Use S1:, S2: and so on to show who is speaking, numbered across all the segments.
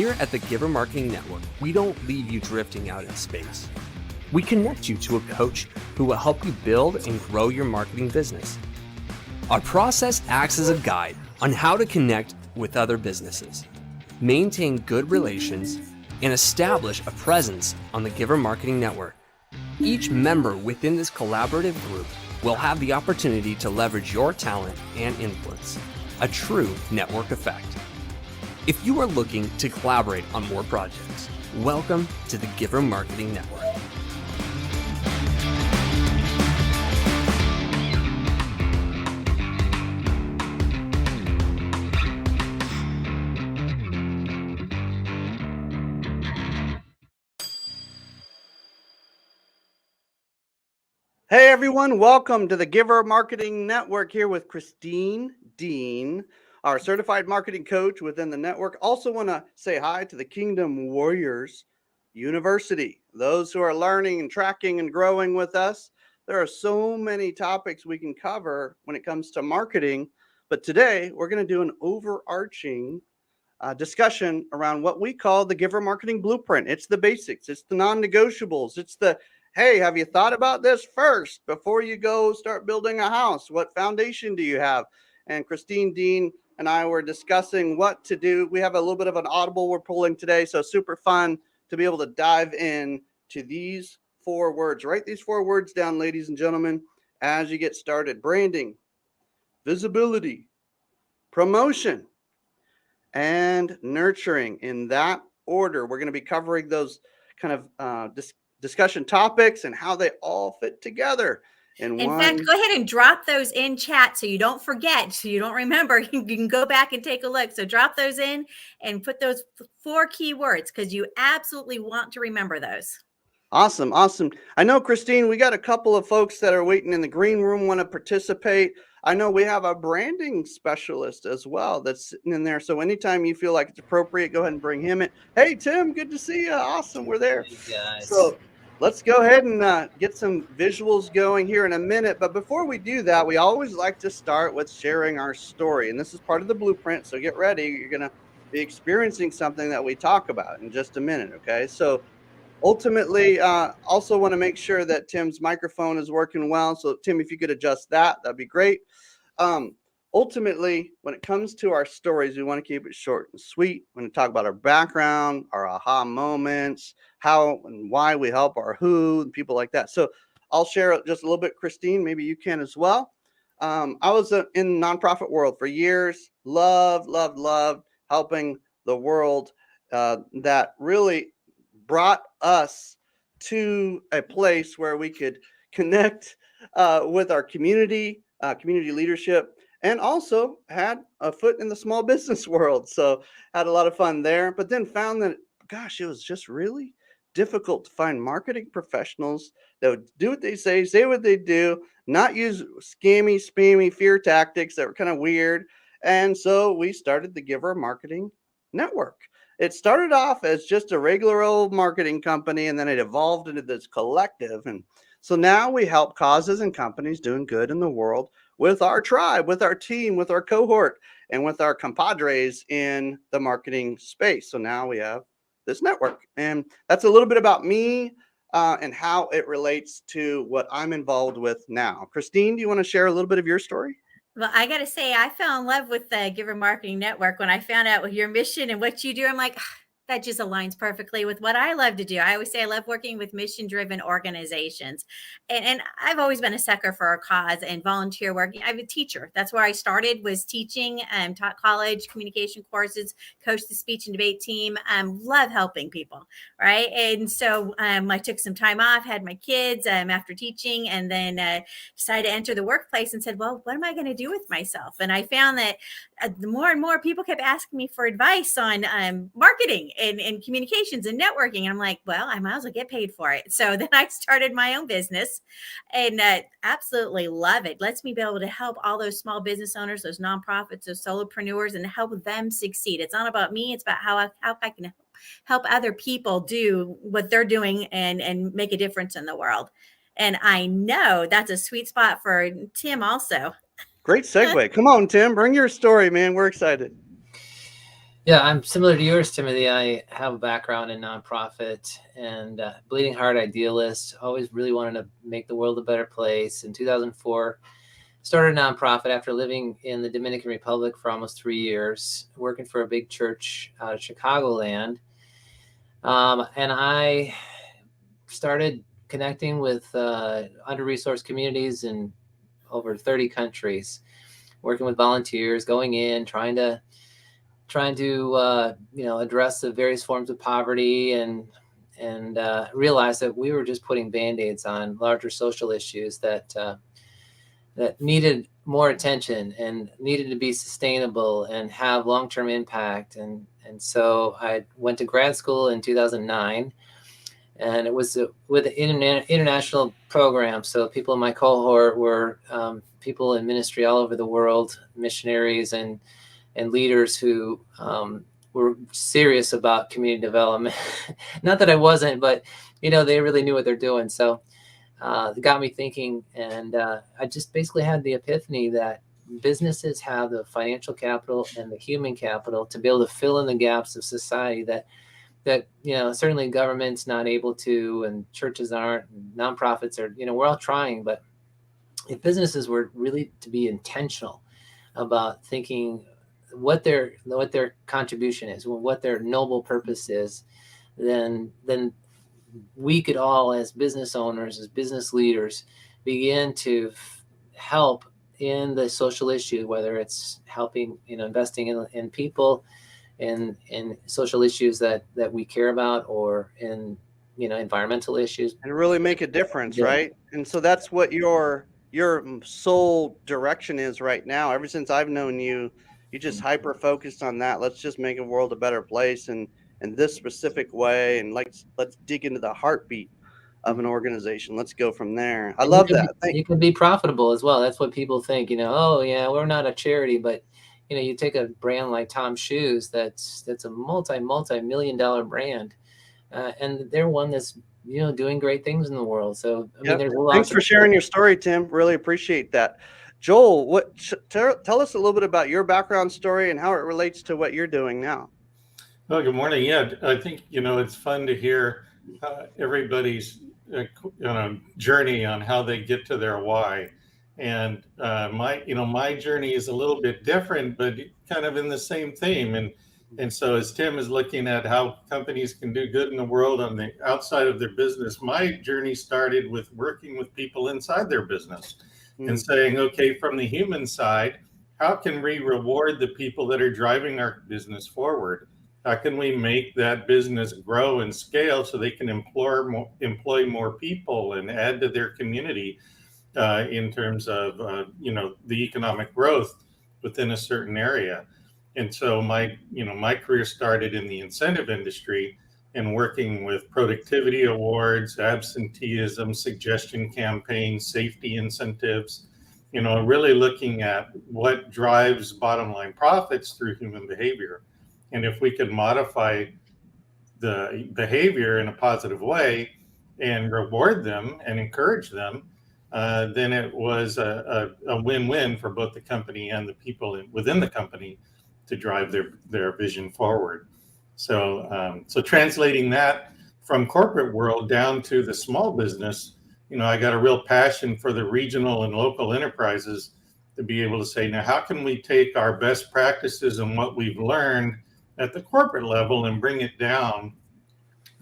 S1: Here at the Giver Marketing Network, we don't leave you drifting out in space. We connect you to a coach who will help you build and grow your marketing business. Our process acts as a guide on how to connect with other businesses, maintain good relations, and establish a presence on the Giver Marketing Network. Each member within this collaborative group will have the opportunity to leverage your talent and influence, a true network effect. If you are looking to collaborate on more projects, welcome to the Giver Marketing Network.
S2: Hey everyone, welcome to the Giver Marketing Network here with Christine Dean, our certified marketing coach within the network. Also want to say hi to the Kingdom Warriors University, those who are learning and tracking and growing with us. There are so many topics we can cover when it comes to marketing, but today we're going to do an overarching discussion around what we call the Giver Marketing Blueprint. It's the basics, it's the non-negotiables, it's the hey, have you thought about this first before you go start building a house? What foundation do you have? And Christine Dean and I were discussing what to do. We have a little bit of an audible we're pulling today, so super fun to be able to dive in to these 4 words. Write these 4 words down, ladies and gentlemen, as you get started. Branding, visibility, promotion, and nurturing. In that order, we're going to be covering those kind of discussion topics and how they all fit together.
S3: In fact, go ahead and drop those in chat so you don't forget, so you don't remember. You can go back and take a look. So drop those in and put those 4 keywords because you absolutely want to remember those.
S2: Awesome. I know, Christine, we got a couple of folks that are waiting in the green room, want to participate. I know we have a branding specialist as well that's sitting in there. So anytime you feel like it's appropriate, go ahead and bring him in. Hey, Tim, good to see you. Awesome. We're there.
S4: Hey guys.
S2: So let's go ahead and get some visuals going here in a minute. But before we do that, we always like to start with sharing our story. And this is part of the blueprint. So get ready. You're going to be experiencing something that we talk about in just a minute. Okay. So ultimately, also want to make sure that Tim's microphone is working well. So Tim, if you could adjust that, that'd be great. Ultimately, when it comes to our stories, we want to keep it short and sweet. We want to talk about our background, our aha moments, how and why we help our who, and people like that. So I'll share just a little bit, Christine, maybe you can as well. I was in the nonprofit world for years, loved helping the world. That really brought us to a place where we could connect with our community leadership, and also had a foot in the small business world. So had a lot of fun there, but then found that, gosh, it was just really difficult to find marketing professionals that would do what they say what they do, not use scammy, spammy fear tactics that were kind of weird. And so we started the Giver Marketing Network. It started off as just a regular old marketing company, and then it evolved into this collective. And so now we help causes and companies doing good in the world with our tribe, with our team, with our cohort, and with our compadres in the marketing space. So now we have this network. And that's a little bit about me and how it relates to what I'm involved with now. Christine, do you want to share a little bit of your story?
S3: Well, I got to say, I fell in love with the Giver Marketing Network when I found out what your mission and what you do. I'm like, that just aligns perfectly with what I love to do. I always say I love working with mission-driven organizations. And I've always been a sucker for a cause and volunteer work. I'm a teacher. That's where I started, was teaching, taught college communication courses, coached the speech and debate team. Love helping people, right? And so I took some time off, had my kids after teaching, and then decided to enter the workplace and said, well, what am I going to do with myself? And I found that the more and more people kept asking me for advice on marketing and communications and networking. And I'm like, well, I might as well get paid for it. So then I started my own business and absolutely love it. Lets me be able to help all those small business owners, those nonprofits, those solopreneurs, and help them succeed. It's not about me. It's about how I can help other people do what they're doing and make a difference in the world. And I know that's a sweet spot for Tim also.
S2: Great segue. Come on, Tim, bring your story, man. We're excited.
S4: Yeah, I'm similar to yours, Timothy. I have a background in nonprofit and bleeding heart idealist. Always really wanted to make the world a better place. In 2004, started a nonprofit after living in the Dominican Republic for almost 3 years, working for a big church out of Chicagoland. And I started connecting with under-resourced communities in over 30 countries, working with volunteers, going in, trying to address the various forms of poverty and realize that we were just putting band-aids on larger social issues that needed more attention and needed to be sustainable and have long-term impact. And so I went to grad school in 2009, and it was with an international program. So people in my cohort were people in ministry all over the world, missionaries and leaders who were serious about community development. Not that I wasn't, but they really knew what they're doing. So it got me thinking, and I just basically had the epiphany that businesses have the financial capital and the human capital to be able to fill in the gaps of society that certainly government's not able to, and churches aren't, and nonprofits are. We're all trying, but if businesses were really to be intentional about thinking what their contribution is, what their noble purpose is, then we could all, as business owners, as business leaders, begin to help in the social issue, whether it's helping, investing in people, in social issues that we care about, or in environmental issues.
S2: And really make a difference,
S4: Yeah.
S2: right? And so that's what your sole direction is right now. Ever since I've known you, you just hyper focused on that. Let's just make a world a better place, and in this specific way. And let's dig into the heartbeat of an organization. Let's go from there. I
S4: And you
S2: love
S4: can
S2: that.
S4: you can be profitable as well. That's what people think. Oh yeah, we're not a charity, but you take a brand like Tom's Shoes, that's a multi-million-dollar brand, and they're one that's doing great things in the world. So I mean,
S2: Yep.
S4: there's a lot.
S2: Thanks for sharing your story, Tim. Really appreciate that. Joel, tell us a little bit about your background story and how it relates to what you're doing now.
S5: Well, good morning. Yeah, I think, it's fun to hear everybody's journey on how they get to their why. And my journey is a little bit different, but kind of in the same theme. And so as Tim is looking at how companies can do good in the world on the outside of their business, my journey started with working with people inside their business and saying, okay, from the human side, how can we reward the people that are driving our business forward? How can we make that business grow and scale so they can employ more people and add to their community in terms of the economic growth within a certain area? And so my career started in the incentive industry and working with productivity awards, absenteeism, suggestion campaigns, safety incentives, really looking at what drives bottom line profits through human behavior. And if we could modify the behavior in a positive way and reward them and encourage them, then it was a win-win for both the company and the people within the company to drive their vision forward. So translating that from corporate world down to the small business, I got a real passion for the regional and local enterprises to be able to say, now how can we take our best practices and what we've learned at the corporate level and bring it down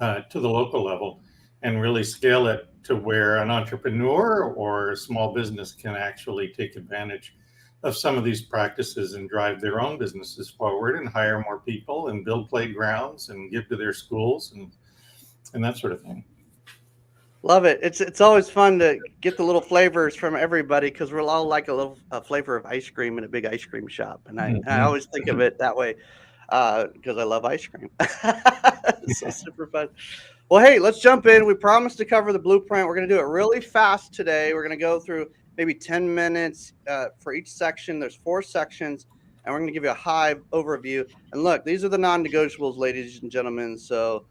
S5: to the local level and really scale it to where an entrepreneur or a small business can actually take advantage of some of these practices and drive their own businesses forward and hire more people and build playgrounds and give to their schools and that sort of thing.
S2: Love it. It's always fun to get the little flavors from everybody, because we're all like a flavor of ice cream in a big ice cream shop, and I always think of it that way because I love ice cream. So super fun. Well, hey, let's jump in. We promised to cover the blueprint. We're going to do it really fast today. We're going to go through maybe 10 minutes for each section. There's 4 sections, and we're going to give you a high overview. And look, these are the non-negotiables, ladies and gentlemen. So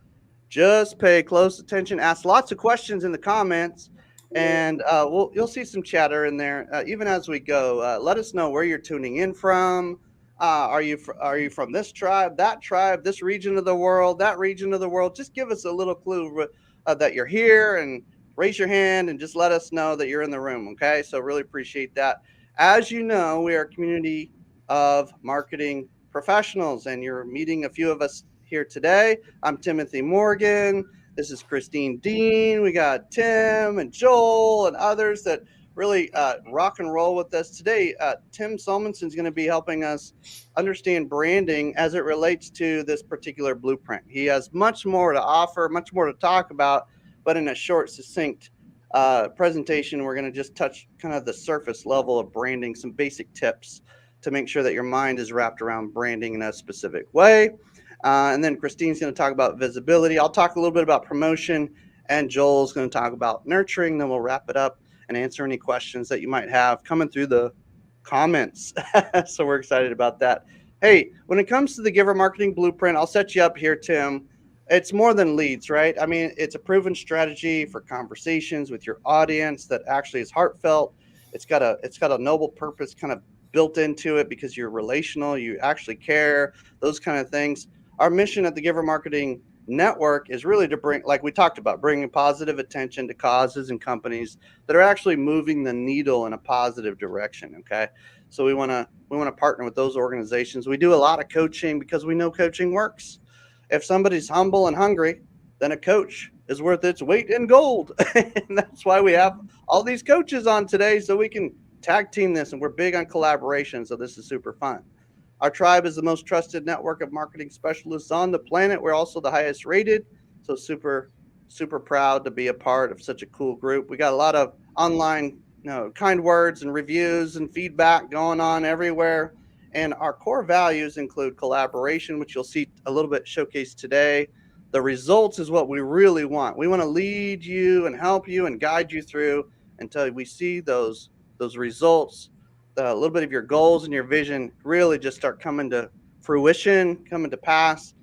S2: just pay close attention. Ask lots of questions in the comments, and you'll see some chatter in there even as we go. Let us know where you're tuning in from. Are you from this tribe, that tribe, this region of the world, that region of the world? Just give us a little clue that you're here, and raise your hand and just let us know that you're in the room. Okay. So really appreciate that. As you know, we are a community of marketing professionals, and you're meeting a few of us here today. I'm Timothy Morgan. This is Christine Dean. We got Tim and Joel and others that really rock and roll with us today. Tim Solmonson is going to be helping us understand branding as it relates to this particular blueprint. He has much more to offer, much more to talk about, but in a short, succinct presentation, we're going to just touch kind of the surface level of branding, some basic tips to make sure that your mind is wrapped around branding in a specific way. And then Christine's going to talk about visibility. I'll talk a little bit about promotion, and Joel's going to talk about nurturing. Then we'll wrap it up and answer any questions that you might have coming through the comments. So we're excited about that. Hey, when it comes to the Giver Marketing Blueprint, I'll set you up here, Tim. It's more than leads, right? I mean, it's a proven strategy for conversations with your audience that actually is heartfelt. It's got a noble purpose kind of built into it because you're relational, you actually care, those kind of things. Our mission at the Giver Marketing Network is really to bring, like we talked about, bringing positive attention to causes and companies that are actually moving the needle in a positive direction. Okay. So we want to partner with those organizations. We do a lot of coaching because we know coaching works. If somebody's humble and hungry, then a coach is worth its weight in gold. And that's why we have all these coaches on today, so we can tag team this, and we're big on collaboration. So this is super fun. Our tribe is the most trusted network of marketing specialists on the planet. We're also the highest rated. So super, super proud to be a part of such a cool group. We got a lot of online, kind words and reviews and feedback going on everywhere. And our core values include collaboration, which you'll see a little bit showcased today. The results is what we really want. We want to lead you and help you and guide you through until we see those results. A little bit of your goals and your vision really just start coming to fruition, coming to pass.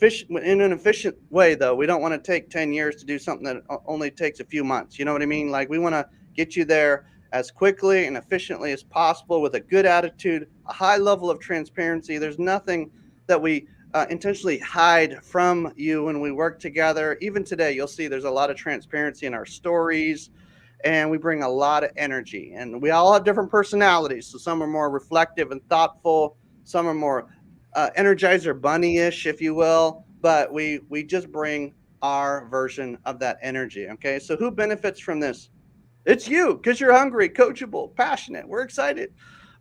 S2: In an efficient way, though. We don't want to take 10 years to do something that only takes a few months. You know what I mean? Like, we want to get you there as quickly and efficiently as possible with a good attitude, a high level of transparency. There's nothing that we intentionally hide from you when we work together. Even today, you'll see there's a lot of transparency in our stories, and we bring a lot of energy, and we all have different personalities. So some are more reflective and thoughtful. Some are more Energizer Bunny-ish, if you will, but we just bring our version of that energy. Okay. So who benefits from this? It's you, because you're hungry, coachable, passionate. We're excited,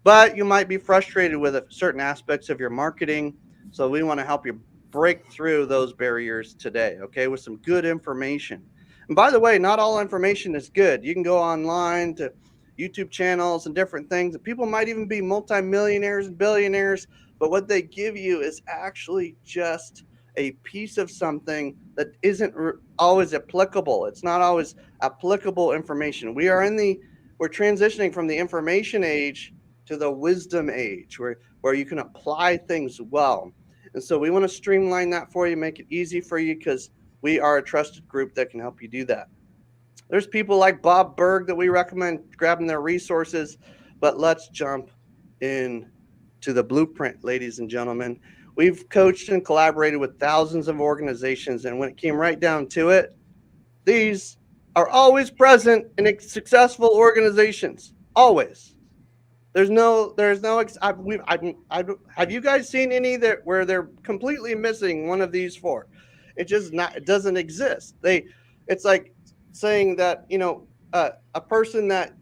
S2: but you might be frustrated with certain aspects of your marketing. So we want to help you break through those barriers today. Okay. With some good information. And by the way, not all information is good. You can go online to YouTube channels and different things. People might even be multimillionaires and billionaires, but what they give you is actually just a piece of something that isn't always applicable. It's not always applicable information. We're transitioning from the information age to the wisdom age, where you can apply things well. And so we want to streamline that for you, make it easy for you, because we are a trusted group that can help you do that. There's people like Bob Berg that we recommend grabbing their resources, but let's jump in to the blueprint, ladies and gentlemen. We've coached and collaborated with thousands of organizations, and when it came right down to it, these are always present in successful organizations. Always. Have you guys seen any where they're completely missing one of these four? It doesn't exist. It's like saying that, a person that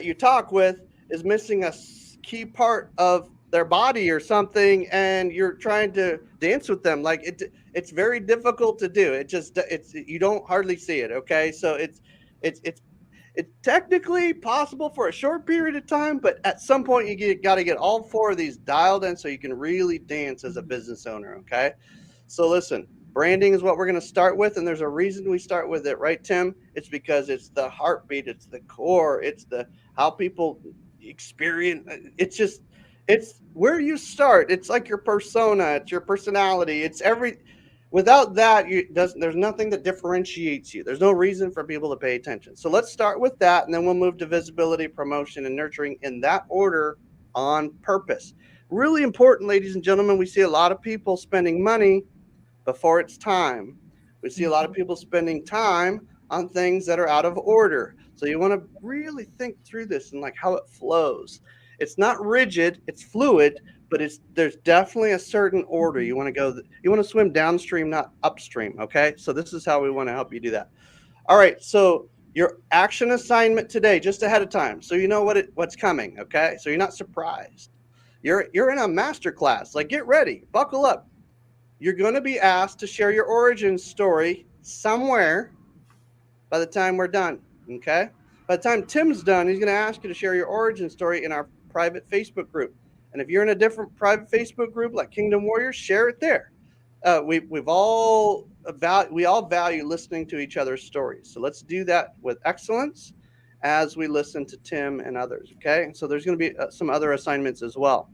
S2: you talk with is missing a key part of their body or something, and you're trying to dance with them. Like, it's very difficult to do. You don't hardly see it. Okay. So it's technically possible for a short period of time, but at some point you got to get all four of these dialed in so you can really dance as a business owner. Okay. So listen, branding is what we're going to start with. And there's a reason we start with it, right, Tim? It's because it's the heartbeat. It's the core. It's how people experience. It's where you start. It's like your persona. It's your personality. Without that, there's nothing that differentiates you. There's no reason for people to pay attention. So let's start with that, and then we'll move to visibility, promotion, and nurturing in that order on purpose. really important, ladies and gentlemen. We see a lot of people spending money before it's time. We see a lot of people spending time on things that are out of order. So you want to really think through this and like how it flows. It's not rigid, it's fluid, but there's definitely a certain order. You want to swim downstream, not upstream. Okay. So this is how we want to help you do that. All right. So your action assignment today, just ahead of time, so you know what's coming. Okay. So you're not surprised. You're in a master class. Like, get ready, buckle up. You're going to be asked to share your origin story somewhere by the time we're done. Okay. By the time Tim's done, he's going to ask you to share your origin story in our private Facebook group. And if you're in a different private Facebook group like Kingdom Warriors, we all value listening to each other's stories. So let's do that with excellence as we listen to Tim and others. Okay. So there's going to be some other assignments as well.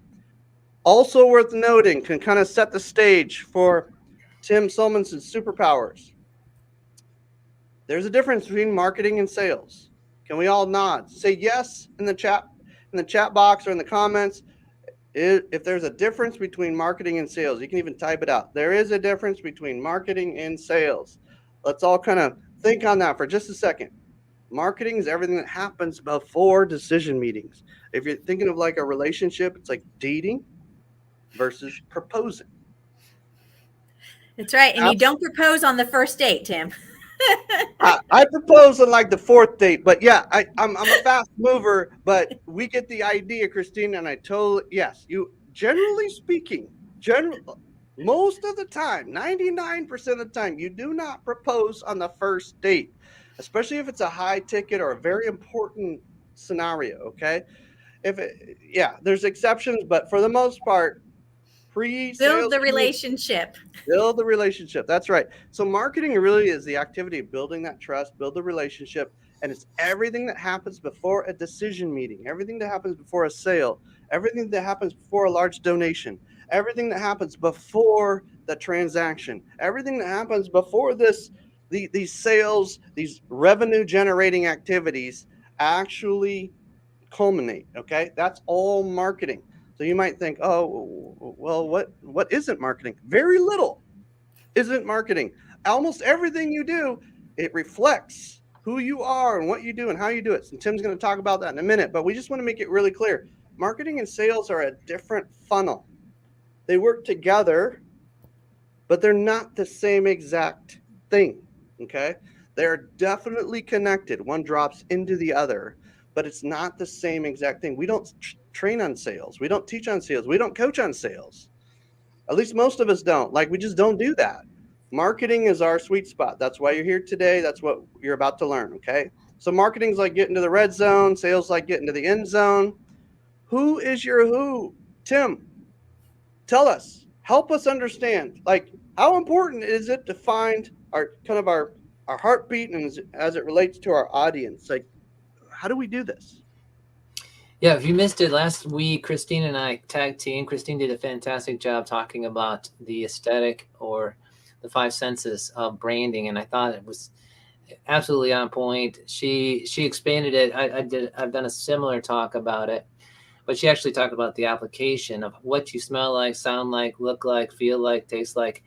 S2: Also worth noting, can kind of set the stage for Tim Solomonson's superpowers. There's a difference between marketing and sales. Can we all nod? Say yes in the chat box or in the comments. If there's a difference between marketing and sales, you can even type it out. There is a difference between marketing and sales. Let's all kind of think on that for just a second. Marketing is everything that happens before decision meetings. If you're thinking of like a relationship, it's like dating versus proposing.
S3: That's right. And you don't propose on the first date, Tim.
S2: I propose on like the fourth date, but yeah, I'm a fast mover, but we get the idea, Christine, and yes, you generally speaking, most of the time, 99% of the time, you do not propose on the first date, especially if it's a high ticket or a very important scenario. Okay. There's exceptions, but for the most part,
S3: build the relationship.
S2: Build the relationship. That's right. So marketing really is the activity of building that trust, build the relationship, and it's everything that happens before a decision meeting, everything that happens before a sale, everything that happens before a large donation, everything that happens before the transaction, everything that happens before these sales, these revenue generating activities actually culminate. Okay, that's all marketing. So you might think, oh, well, what isn't marketing? Very little isn't marketing. Almost everything you do, it reflects who you are and what you do and how you do it. And Tim's going to talk about that in a minute, but we just want to make it really clear. Marketing and sales are a different funnel. They work together, but they're not the same exact thing. Okay. They're definitely connected. One drops into the other, but it's not the same exact thing. We don't train on sales. We don't teach on sales. We don't coach on sales. At least most of us don't. Like, we just don't do that. Marketing is our sweet spot. That's why you're here today. That's what you're about to learn. Okay. So marketing's like getting to the red zone. Sales like getting to the end zone. Who is your who? Tim, tell us. Help us understand. Like, how important is it to find our heartbeat and as it relates to our audience? Like, how do we do this?
S4: Yeah, if you missed it last week, Christine and I tag team. Christine did a fantastic job talking about the aesthetic or the 5 senses of branding, and I thought it was absolutely on point. She expanded it. I've done a similar talk about it, but she actually talked about the application of what you smell like, sound like, look like, feel like, taste like.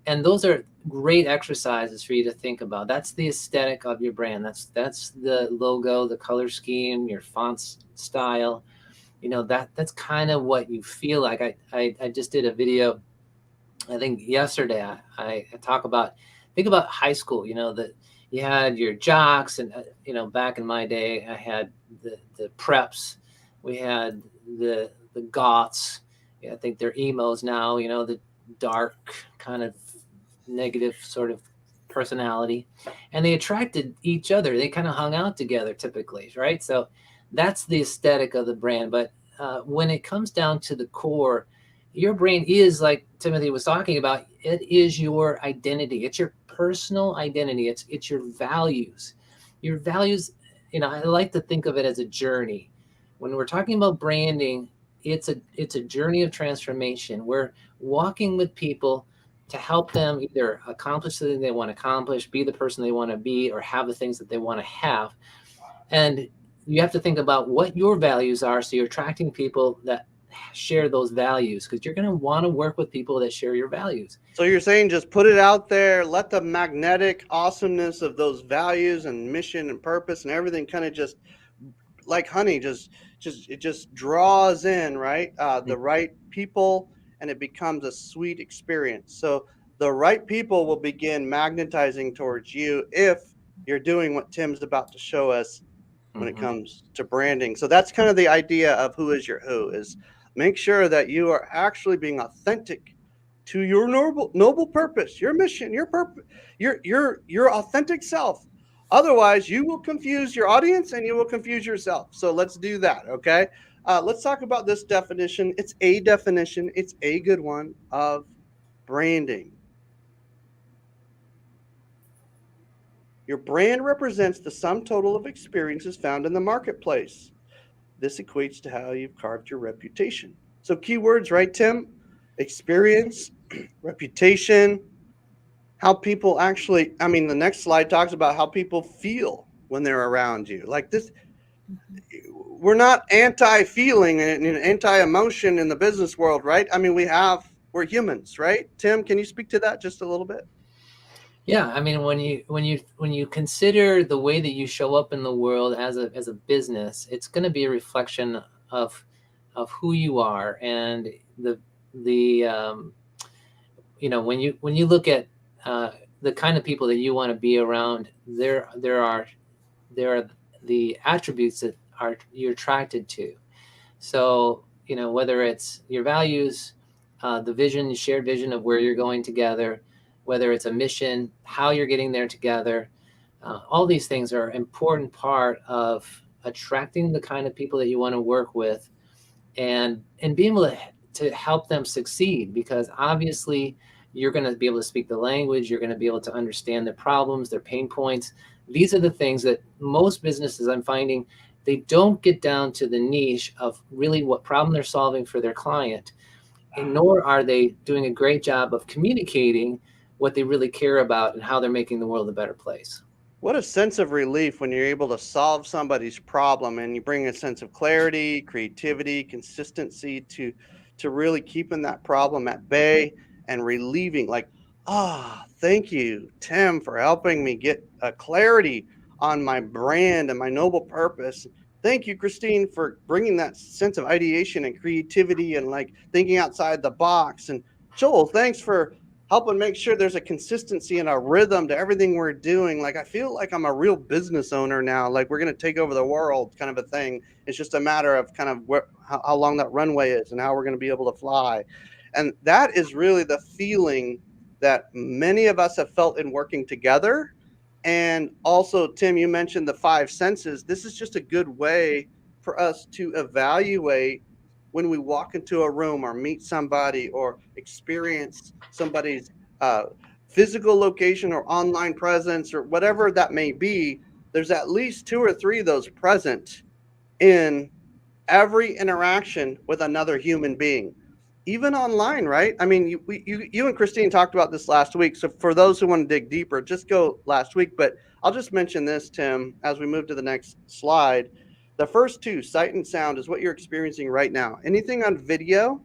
S4: And those are great exercises for you to think about. That's the aesthetic of your brand. That's the logo, the color scheme, your font style. That's kind of what you feel like. I just did a video, I think yesterday. I think about high school. That you had your jocks, and back in my day, I had the preps. We had the goths. I think they're emos now. The dark kind of negative sort of personality, and they attracted each other. They kind of hung out together typically, right? So that's the aesthetic of the brand. But when it comes down to the core, your brand is, like Timothy was talking about, it is your identity. It's your personal identity. It's your values. Your values, I like to think of it as a journey. When we're talking about branding, it's a journey of transformation. We're walking with people to help them either accomplish something they want to accomplish, be the person they want to be, or have the things that they want to have. And you have to think about what your values are, so you're attracting people that share those values, because you're going to want to work with people that share your values.
S2: So you're saying just put it out there, let the magnetic awesomeness of those values and mission and purpose and everything kind of just like honey, it just draws in, right? The right people, and it becomes a sweet experience. So the right people will begin magnetizing towards you if you're doing what Tim's about to show us when it comes to branding. So that's kind of the idea of who is your who, is make sure that you are actually being authentic to your noble purpose, your mission, your purpose, your authentic self. Otherwise, you will confuse your audience and you will confuse yourself. So let's do that, okay? Let's talk about this definition. It's a definition. It's a good one of branding. Your brand represents the sum total of experiences found in the marketplace. This equates to how you've carved your reputation. So keywords, right, Tim? Experience, reputation, how people actually, I mean, the next slide talks about how people feel when they're around you. Like this, we're not anti-feeling and anti-emotion in the business world, right? I mean, we're humans, right? Tim, can you speak to that just a little bit?
S4: Yeah, I mean, when you consider the way that you show up in the world as a business, it's going to be a reflection of who you are, and the when you look at the kind of people that you want to be around, there are the attributes that you're attracted to. So whether it's your values, the vision, shared vision of where you're going together, whether it's a mission, how you're getting there together, all these things are an important part of attracting the kind of people that you want to work with, and being able to help them succeed, because obviously you're going to be able to speak the language, you're going to be able to understand their problems, their pain points. These are the things that most businesses, I'm finding, they don't get down to the niche of really what problem they're solving for their client, and nor are they doing a great job of communicating what they really care about and how they're making the world a better place.
S2: What a sense of relief when you're able to solve somebody's problem and you bring a sense of clarity, creativity, consistency to really keeping that problem at bay and relieving, like, thank you, Tim, for helping me get a clarity on my brand and my noble purpose. Thank you, Christine, for bringing that sense of ideation and creativity and like thinking outside the box. And Joel, thanks for helping make sure there's a consistency and a rhythm to everything we're doing. Like, I feel like I'm a real business owner now. Like, we're going to take over the world kind of a thing. It's just a matter of kind of how long that runway is and how we're going to be able to fly. And that is really the feeling that many of us have felt in working together. And also, Tim, you mentioned the 5 senses. This is just a good way for us to evaluate when we walk into a room or meet somebody or experience somebody's physical location or online presence or whatever that may be. There's at least 2 or 3 of those present in every interaction with another human being, even online, right? I mean, you and Christine talked about this last week. So for those who want to dig deeper, just go last week. But I'll just mention this, Tim, as we move to the next slide. The first 2, sight and sound, is what you're experiencing right now. Anything on video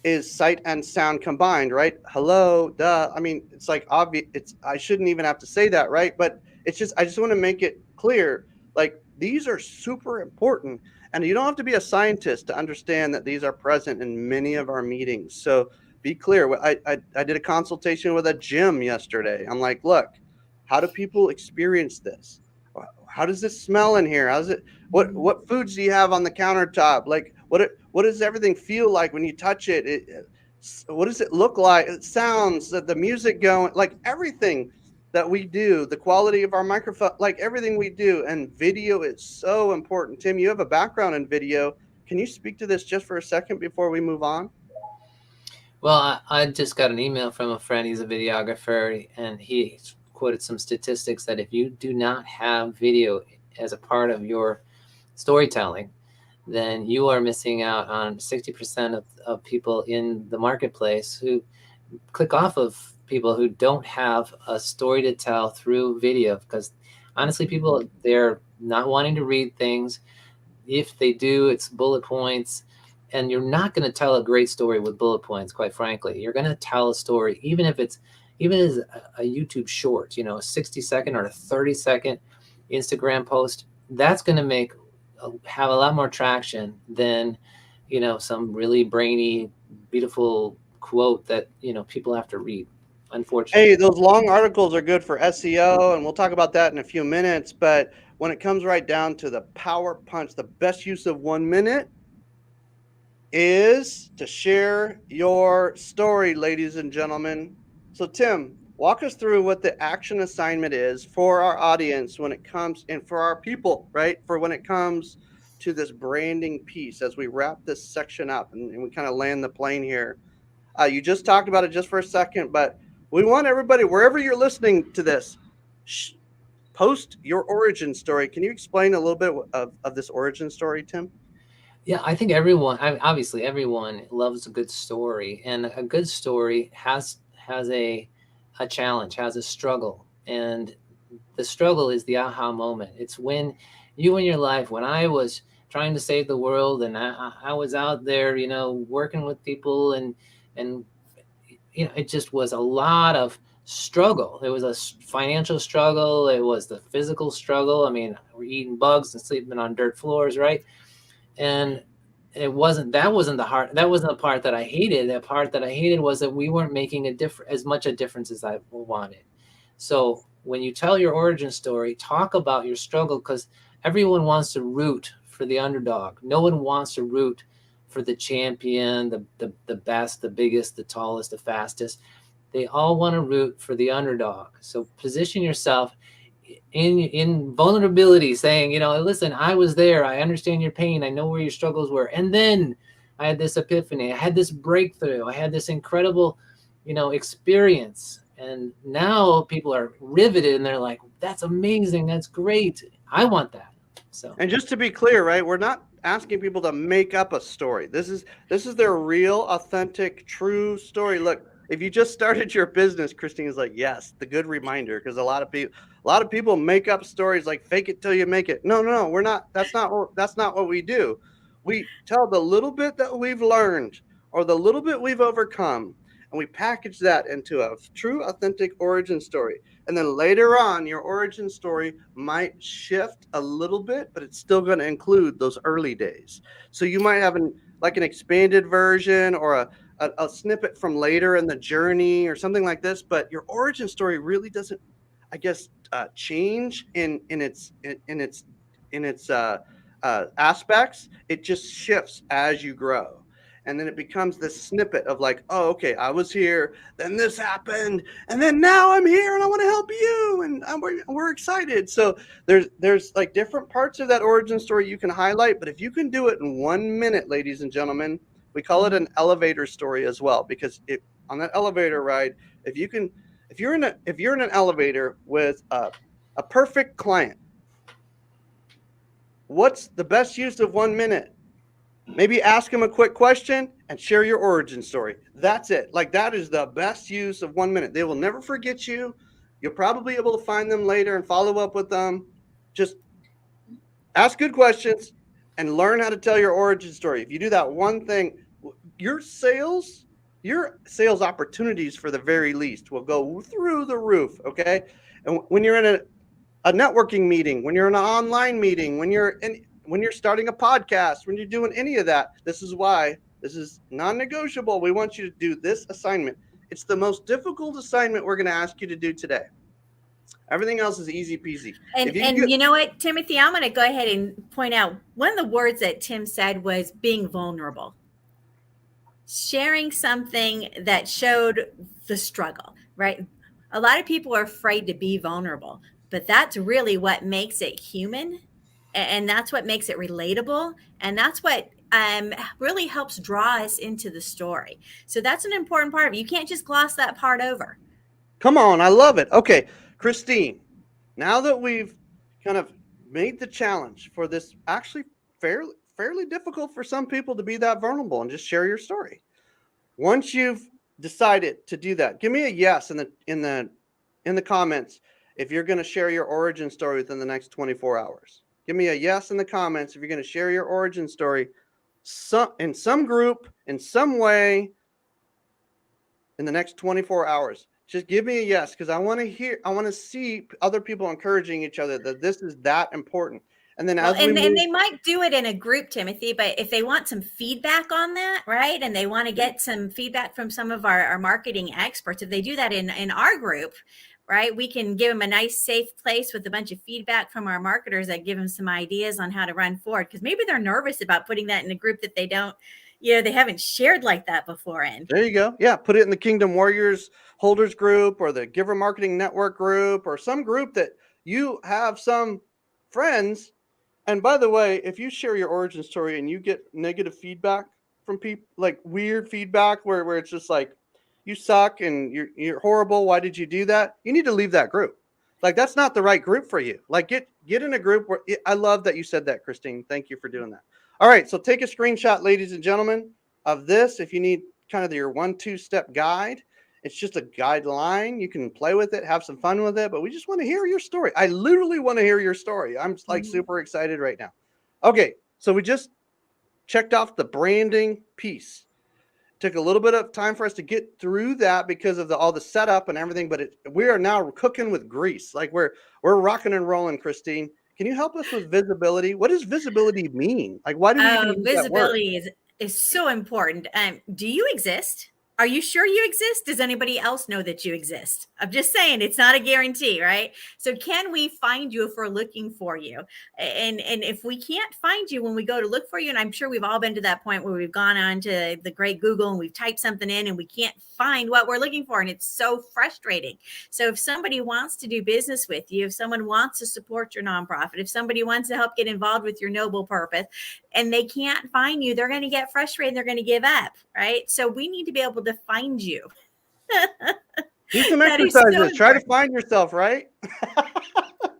S2: is sight and sound combined, right? Hello, duh. I mean, it's like obvious. I shouldn't even have to say that, right? But it's just, I just want to make it clear. Like, these are super important. And you don't have to be a scientist to understand that these are present in many of our meetings. So be clear. I did a consultation with a gym yesterday. I'm like, look, how do people experience this? How does this smell in here? How's it? What foods do you have on the countertop? Like, what does everything feel like when you touch it? What does it look like? It sounds, the music going, like everything that we do, the quality of our microphone, like everything we do. And video is so important. Tim, you have a background in video. Can you speak to this just for a second before we move on?
S4: Well, I just got an email from a friend. He's a videographer, and he quoted some statistics that if you do not have video as a part of your storytelling, then you are missing out on 60% of people in the marketplace who click off of people who don't have a story to tell through video. Because honestly, people, they're not wanting to read things. If they do, it's bullet points. And you're not going to tell a great story with bullet points, quite frankly. You're going to tell a story, even if it's even as a YouTube short, you know, a 60-second or a 30-second Instagram post. That's going to have a lot more traction than, you know, some really brainy, beautiful quote that, you know, people have to read, unfortunately.
S2: Hey, those long articles are good for SEO, and we'll talk about that in a few minutes. But when it comes right down to the power punch, the best use of 1 minute is to share your story, ladies and gentlemen. So, Tim, walk us through what the action assignment is for our audience when it comes, and for our people, right? For when it comes to this branding piece as we wrap this section up and we kind of land the plane here. You just talked about it just for a second, but we want everybody, wherever you're listening to this, post your origin story. Can you explain a little bit of this origin story, Tim?
S4: Yeah, I think obviously everyone loves a good story, and a good story has a challenge, has a struggle, and the struggle is the aha moment. It's when you in your life, when I was trying to save the world, and I was out there, you know, working with people, and you know, it just was a lot of struggle. It was a financial struggle. It was the physical struggle. I mean, we're eating bugs and sleeping on dirt floors, right? And that wasn't the part that I hated. The part that I hated was that we weren't making as much a difference as I wanted. So when you tell your origin story, talk about your struggle, because everyone wants to root for the underdog. No one wants to root for the champion, the best, the biggest, the tallest, the fastest. They all want to root for the underdog. So position yourself in vulnerability, saying, you know, listen, I was there. I understand your pain. I know where your struggles were. And then I had this epiphany. I had this breakthrough. I had this incredible, you know, experience. And now people are riveted and they're like, that's amazing. That's great. I want that. So,
S2: and just to be clear, right, we're not asking people to make up a story. This is their real, authentic, true story. Look, if you just started your business, Christine is like, yes, the good reminder, because a lot of people make up stories like fake it till you make it. No, we're not. That's not what we do. We tell the little bit that we've learned or the little bit we've overcome, and we package that into a true, authentic origin story. And then later on, your origin story might shift a little bit, but it's still going to include those early days. So you might have an expanded version or a snippet from later in the journey or something like this. But your origin story really doesn't, I guess, change in its aspects. It just shifts as you grow. And then it becomes this snippet of like, oh, okay, I was here, then this happened, and then now I'm here and I want to help you, and we're excited. So there's like different parts of that origin story you can highlight, but if you can do it in 1 minute, ladies and gentlemen, we call it an elevator story as well, because on that elevator ride, if you're in an elevator with a perfect client, what's the best use of 1 minute? Maybe ask them a quick question and share your origin story. That's it. Like, that is the best use of 1 minute. They will never forget you. You'll probably be able to find them later and follow up with them. Just ask good questions and learn how to tell your origin story. If you do that one thing, your sales opportunities, for the very least, will go through the roof. Okay. And when you're in a networking meeting, when you're in an online meeting, when you're starting a podcast, when you're doing any of that, this is why this is non-negotiable. We want you to do this assignment. It's the most difficult assignment we're going to ask you to do today. Everything else is easy peasy.
S3: And you know what, Timothy, I'm going to go ahead and point out one of the words that Tim said was being vulnerable. Sharing something that showed the struggle, right? A lot of people are afraid to be vulnerable, but that's really what makes it human. And that's what makes it relatable. And that's what really helps draw us into the story. So that's an important part of it. You can't just gloss that part over.
S2: Come on, I love it. Okay, Christine, now that we've kind of made the challenge for this, actually fairly difficult for some people to be that vulnerable and just share your story. Once you've decided to do that, give me a yes in the comments if you're going to share your origin story within the next 24 hours. Give me a yes in the comments if you're going to share your origin story in some group, in some way, in the next 24 hours? Just give me a yes, because I want to see other people encouraging each other that this is that important. And then
S3: Well,
S2: as we
S3: and
S2: move,
S3: they might do it in a group, Timothy, but if they want some feedback on that, right? And they want to get some feedback from some of our marketing experts, if they do that in our group, right, we can give them a nice, safe place with a bunch of feedback from our marketers that give them some ideas on how to run forward. Because maybe they're nervous about putting that in a group that they don't, they haven't shared like that before in.
S2: there you go. Yeah, put it in the Kingdom Warriors holders group or the Giver Marketing Network group or some group that you have some friends. And by the way, if you share your origin story and you get negative feedback from people, like weird feedback where it's just like, you suck and you're horrible, why did you do that? You need to leave that group. Like, that's not the right group for you. Like, get in a group where I love that you said that, Christine. Thank you for doing that. All right, so take a screenshot, ladies and gentlemen, of this. If you need kind of your 1-2 step guide, it's just a guideline. You can play with it, have some fun with it, but we just want to hear your story. I literally want to hear your story. I'm like super excited right now. Okay, so we just checked off the branding piece. Took a little bit of time for us to get through that because of all the setup and everything, but we are now cooking with grease. Like we're rocking and rolling, Christine. Can you help us with visibility? What does visibility mean? Like, why do we even use that word?
S3: Visibility is so important. Do you exist? Are you sure you exist? Does anybody else know that you exist? I'm just saying, it's not a guarantee, right? So can we find you if we're looking for you? And if we can't find you when we go to look for you, and I'm sure we've all been to that point where we've gone on to the great Google and we've typed something in and we can't find what we're looking for. And it's so frustrating. So if somebody wants to do business with you, if someone wants to support your nonprofit, if somebody wants to help get involved with your noble purpose, and they can't find you, they're going to get frustrated and they're going to give up, right? So we need to be able to find you.
S2: Do some
S3: That is
S2: exercises.
S3: so
S2: Try to
S3: important.
S2: find yourself, right?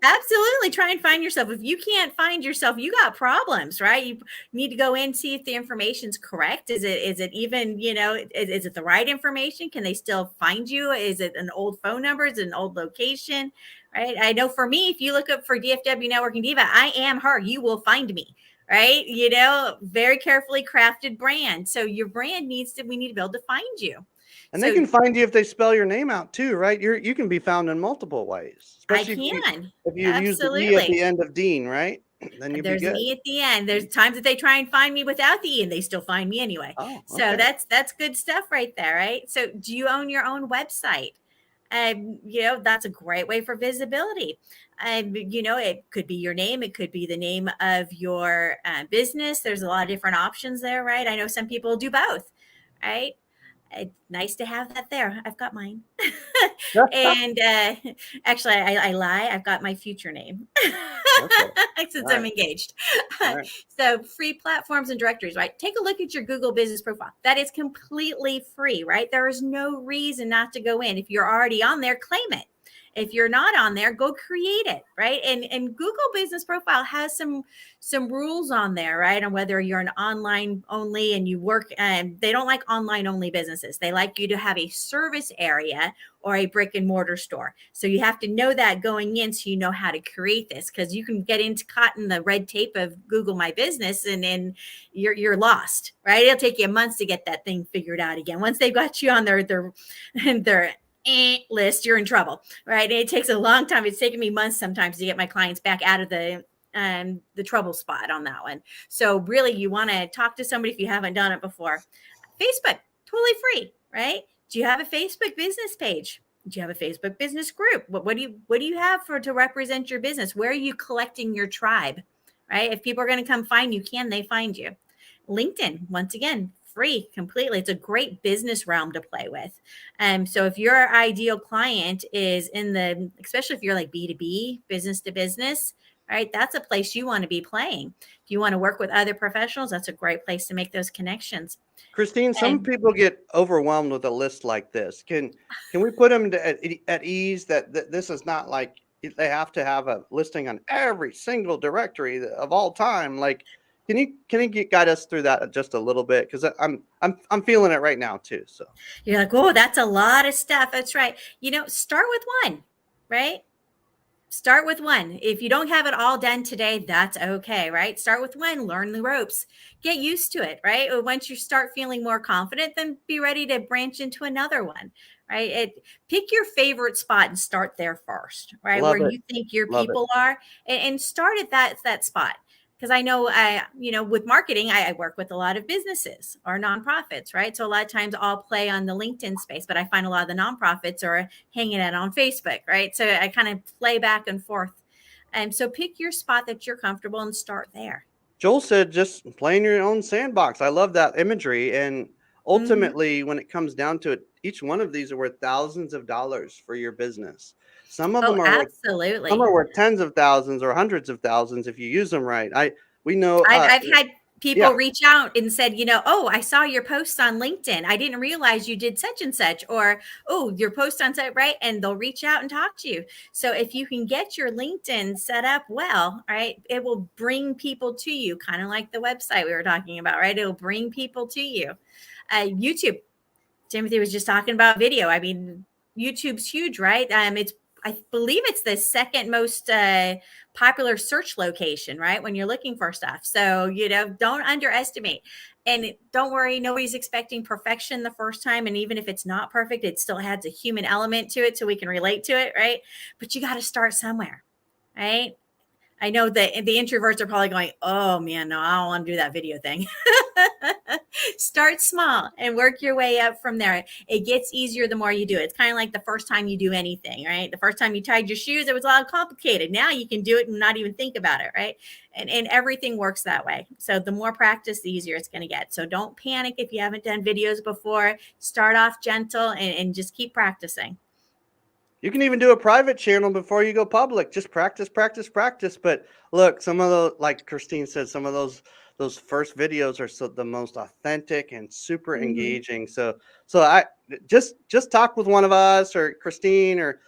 S3: Absolutely. Try and find yourself. If you can't find yourself, you got problems, right? You need to go in, see if the information's correct. Is it even, is it the right information? Can they still find you? Is it an old phone number? Is it an old location? Right. I know for me, if you look up for DFW Networking Diva, I am her. You will find me. Right. Very carefully crafted brand. So your brand we need to be able to find you.
S2: And they can find you if they spell your name out too, right? You can be found in multiple ways, especially if you use the E at the end of Dean, right? Then you'd
S3: There's
S2: be good.
S3: an E at the end. There's times that they try and find me without the E and they still find me anyway.
S2: Oh,
S3: so
S2: okay.
S3: that's good stuff right there, right? So do you own your own website? That's a great way for visibility. It could be your name. It could be the name of your business. There's a lot of different options there, right? I know some people do both, right? It's nice to have that there. I've got mine. And actually, I lie. I've got my future name since I'm engaged. So free platforms and directories, right? Take a look at your Google business profile. That is completely free, right? There is no reason not to go in. If you're already on there, claim it. If you're not on there, go create it, right? And Google Business Profile has some rules on there, right? On whether you're an online only and you work, and they don't like online only businesses. They like you to have a service area or a brick and mortar store. So you have to know that going in so you know how to create this, because you can get caught in the red tape of Google My Business and then you're lost, right? It'll take you months to get that thing figured out again. Once they've got you on their list, you're in trouble, right? And it takes a long time. It's taken me months sometimes to get my clients back out of the trouble spot on that one. So really, you want to talk to somebody if you haven't done it before. Facebook, totally free, right? Do you have a Facebook business page? Do you have a Facebook business group? What do you have to represent your business? Where are you collecting your tribe, right? If people are going to come find you, can they find you? LinkedIn, once again, free completely. It's a great business realm to play with. So if your ideal client is especially if you're like B2B, business to business, right? That's a place you want to be playing. If you want to work with other professionals, that's a great place to make those connections.
S2: Christine, some people get overwhelmed with a list like this. Can we put them at ease that this is not like they have to have a listing on every single directory of all time? Like, can you guide us through that just a little bit? Because I'm feeling it right now too. So
S3: you're like, oh, that's a lot of stuff. That's right. Start with one, right? Start with one. If you don't have it all done today, that's okay, right? Start with one, learn the ropes, get used to it, right? Once you start feeling more confident, then be ready to branch into another one, right? Pick your favorite spot and start there first, right? Where
S2: Love it.
S3: you think your
S2: Love it.
S3: people are, and start at that spot. Because I know, with marketing, I work with a lot of businesses or nonprofits, right? So a lot of times I'll play on the LinkedIn space, but I find a lot of the nonprofits are hanging out on Facebook, right? So I kind of play back and forth. And so pick your spot that you're comfortable and start there.
S2: Joel said just play in your own sandbox. I love that imagery. And ultimately, when it comes down to it, each one of these are worth thousands of dollars for your business. Some of
S3: Oh,
S2: them are worth some
S3: absolutely.
S2: are worth tens of thousands or hundreds of thousands if you use them right. We know
S3: I've had people
S2: yeah.
S3: reach out and said, oh, I saw your post on LinkedIn. I didn't realize you did such and such, or, oh, your post on site, right? And they'll reach out and talk to you. So if you can get your LinkedIn set up well, right, it will bring people to you, kind of like the website we were talking about, right? It'll bring people to you. YouTube, Timothy was just talking about video. I mean, YouTube's huge, right? I believe it's the second most popular search location, right? When you're looking for stuff. So, don't underestimate. And don't worry, nobody's expecting perfection the first time. And even if it's not perfect, it still adds a human element to it so we can relate to it, right? But you got to start somewhere, right? I know that the introverts are probably going, oh man, no, I don't want to do that video thing. Start small and work your way up from there. It gets easier the more you do it. It's kind of like the first time you do anything, right? The first time you tied your shoes, it was a lot complicated. Now you can do it and not even think about it, right? And everything works that way. So the more practice, the easier it's going to get. So don't panic if you haven't done videos before. Start off gentle and just keep practicing.
S2: You can even do a private channel before you go public. Just practice, practice, practice. But look, some of those, like Christine said, some of those first videos are the most authentic and super engaging. So I just talk with one of us or Christine or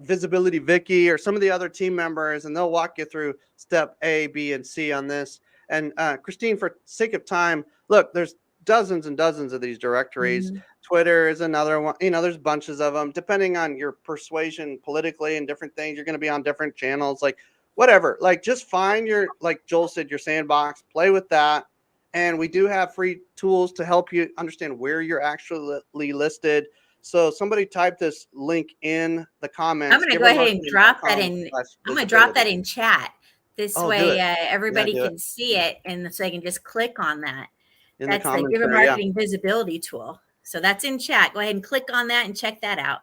S2: Visibility Vicky or some of the other team members, and they'll walk you through step A, B, and C on this. And Christine, for sake of time, look, there's dozens and dozens of these directories. Twitter is another one. There's bunches of them. Depending on your persuasion politically and different things, you're going to be on different channels. Like whatever. Like just find like Joel said, your sandbox. Play with that. And we do have free tools to help you understand where you're actually listed. So somebody type this link in the comments.
S3: I'm going to go ahead and drop that in. I'm going to drop that in chat. This way, everybody can see it, and so they can just click on that. That's the Giver Marketing Visibility tool. So that's in chat. Go ahead and click on that and check that out.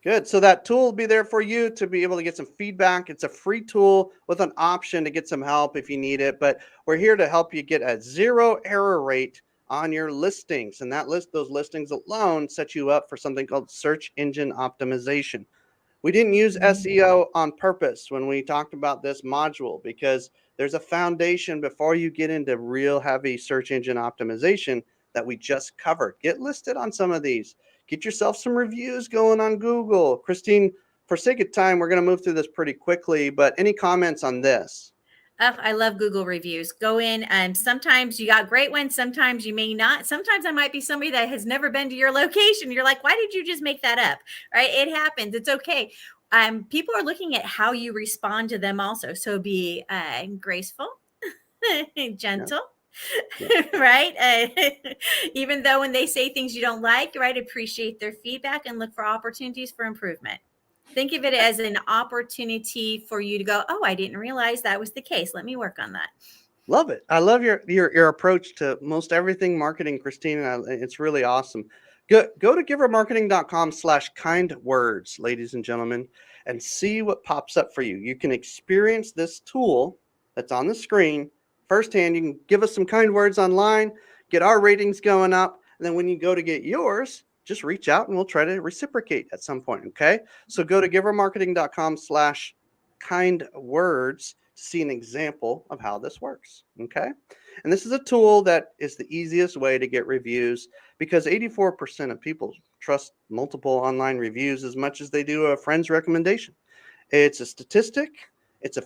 S2: Good. So that tool will be there for you to be able to get some feedback. It's a free tool with an option to get some help if you need it. But we're here to help you get a 0 error rate on your listings. And those listings alone set you up for something called search engine optimization. We didn't use SEO on purpose when we talked about this module because there's a foundation before you get into real heavy search engine optimization that we just covered. Get listed on some of these. Get yourself some reviews going on Google. Christine, for sake of time, we're going to move through this pretty quickly, but any comments on this?
S3: I love Google reviews. Go in, and sometimes you got great ones. Sometimes you may not. Sometimes I might be somebody that has never been to your location. You're like, why did you just make that up? Right? It happens. It's okay. People are looking at how you respond to them also. So be graceful, gentle. Yeah. Right? Even though when they say things you don't like, right? Appreciate their feedback and look for opportunities for improvement. Think of it as an opportunity for you to go, oh, I didn't realize that was the case. Let me work on that.
S2: Love it. I love your approach to most everything marketing, Christine. It's really awesome. Go to givermarketing.com/kind words, ladies and gentlemen, and see what pops up for you. You can experience this tool that's on the screen firsthand. You can give us some kind words online, get our ratings going up. And then when you go to get yours, just reach out and we'll try to reciprocate at some point. Okay. So go to givermarketing.com/kind words to see an example of how this works. Okay. And this is a tool that is the easiest way to get reviews because 84% of people trust multiple online reviews as much as they do a friend's recommendation. It's a statistic. It's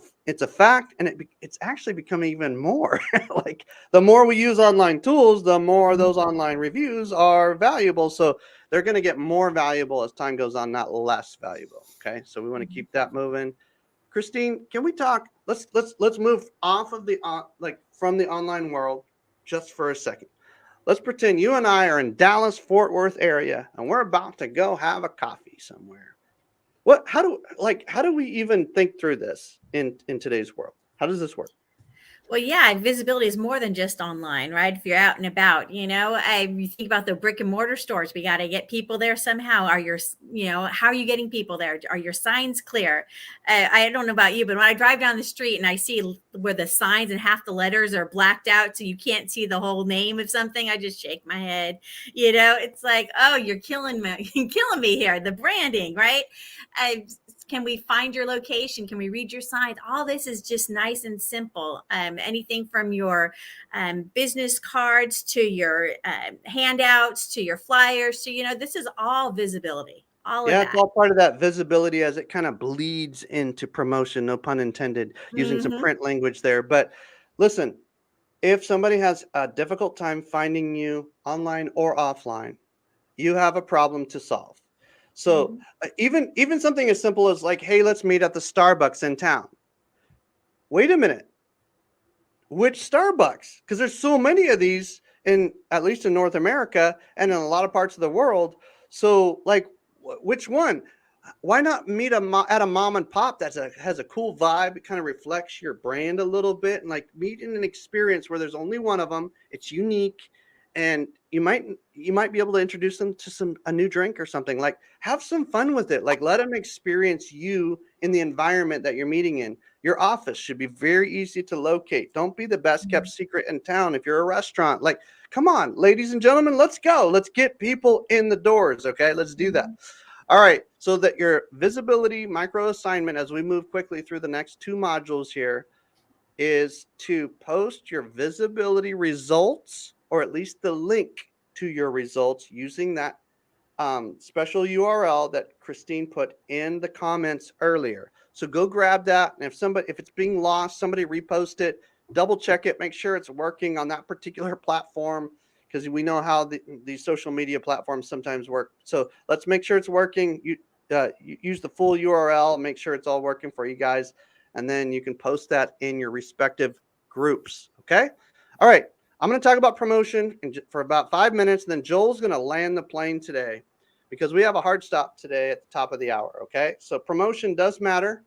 S2: a fact, and it's actually becoming even more. Like the more we use online tools, the more those online reviews are valuable. So they're going to get more valuable as time goes on, not less valuable. Okay, so we want to keep that moving. Christine, can we talk? Let's move off of the from the online world just for a second. Let's pretend you and I are in Dallas, Fort Worth area, and we're about to go have a coffee somewhere. How do we even think through this in today's world? How does this work?
S3: Well, yeah, visibility is more than just online, right? If you're out and about, you think about the brick and mortar stores, we got to get people there somehow. How are you getting people there? Are your signs clear? I don't know about you, but when I drive down the street and I see where the signs and half the letters are blacked out so you can't see the whole name of something, I just shake my head. It's like, oh, you're killing me, killing me here. The branding, right? Can we find your location? Can we read your signs? All this is just nice and simple. Anything from your business cards to your handouts to your flyers to, this is all visibility. All of
S2: Yeah,
S3: that.
S2: it's all part of that visibility as it kind of bleeds into promotion, no pun intended, using some print language there. But listen, if somebody has a difficult time finding you online or offline, you have a problem to solve. So even something as simple as like, hey, let's meet at the Starbucks in town. Wait a minute. Which Starbucks? Because there's so many of these at least in North America and in a lot of parts of the world. So like, which one? Why not meet at a mom and pop that has a cool vibe? It kind of reflects your brand a little bit, and like meet in an experience where there's only one of them. It's unique, and you might be able to introduce them to a new drink or something. Like have some fun with it. Like let them experience you in the environment that you're meeting in. Your office should be very easy to locate. Don't be the best kept secret in town. If you're a restaurant, like come on, ladies and gentlemen, let's go. Let's get people in the doors. Okay, let's do that. All right, so that your visibility micro assignment as we move quickly through the next 2 modules here is to post your visibility results, or at least the link to your results, using that special URL that Christine put in the comments earlier. So go grab that, and if it's being lost, somebody repost it, double check it, make sure it's working on that particular platform, because we know how these social media platforms sometimes work. So let's make sure it's working. You use the full URL, make sure it's all working for you guys, and then you can post that in your respective groups. Okay. All right. I'm going to talk about promotion for about 5 minutes, and then Joel's going to land the plane today because we have a hard stop today at the top of the hour. Okay. So promotion does matter.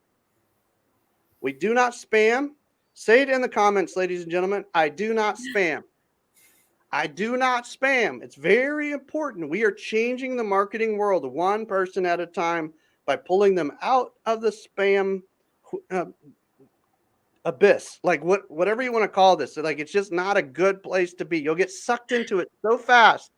S2: We do not spam. Say it in the comments, ladies and gentlemen. I do not spam. I do not spam. It's very important. We are changing the marketing world one person at a time by pulling them out of the spam abyss. Like whatever you want to call this. Like it's just not a good place to be. You'll get sucked into it so fast.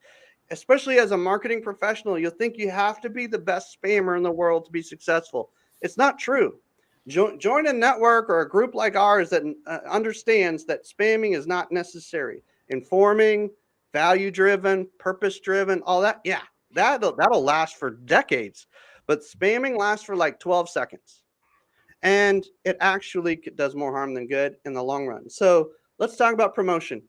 S2: Especially as a marketing professional, you'll think you have to be the best spammer in the world to be successful. It's not true. Join a network or a group like ours that understands that spamming is not necessary. Informing, value-driven, purpose-driven, all that. Yeah, that'll last for decades. But spamming lasts for like 12 seconds. And it actually does more harm than good in the long run. So let's talk about promotion.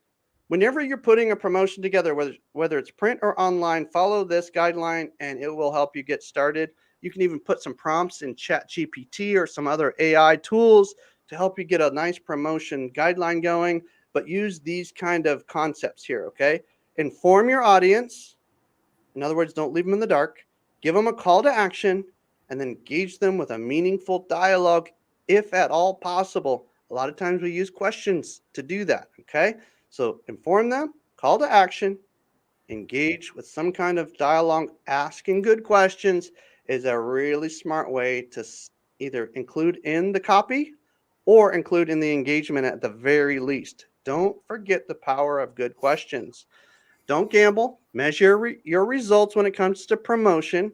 S2: Whenever you're putting a promotion together, whether it's print or online, follow this guideline and it will help you get started. You can even put some prompts in ChatGPT or some other AI tools to help you get a nice promotion guideline going, but use these kind of concepts here, okay? Inform your audience. In other words, don't leave them in the dark. Give them a call to action and then engage them with a meaningful dialogue if at all possible. A lot of times we use questions to do that, okay? So inform them, call to action, engage with some kind of dialogue. Asking good questions is a really smart way to either include in the copy or include in the engagement at the very least. Don't forget the power of good questions. Don't gamble. Measure your results when it comes to promotion.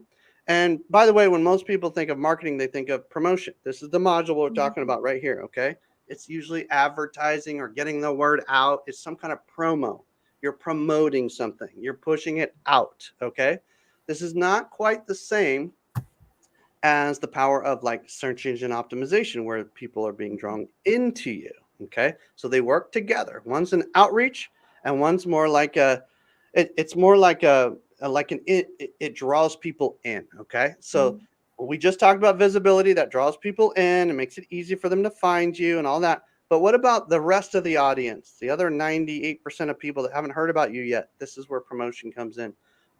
S2: And by the way, when most people think of marketing, they think of promotion. This is the module we're talking about right here, okay? It's usually advertising or getting the word out. It's some kind of promo. You're promoting something. You're pushing it out, okay? This is not quite the same as the power of like search engine optimization, where people are being drawn into you, okay? So they work together. One's an outreach and one's more like it's more like it draws people in, okay? So we just talked about visibility that draws people in and makes it easy for them to find you and all that. But what about the rest of the audience, the other 98% of people that haven't heard about you yet? This is where promotion comes in.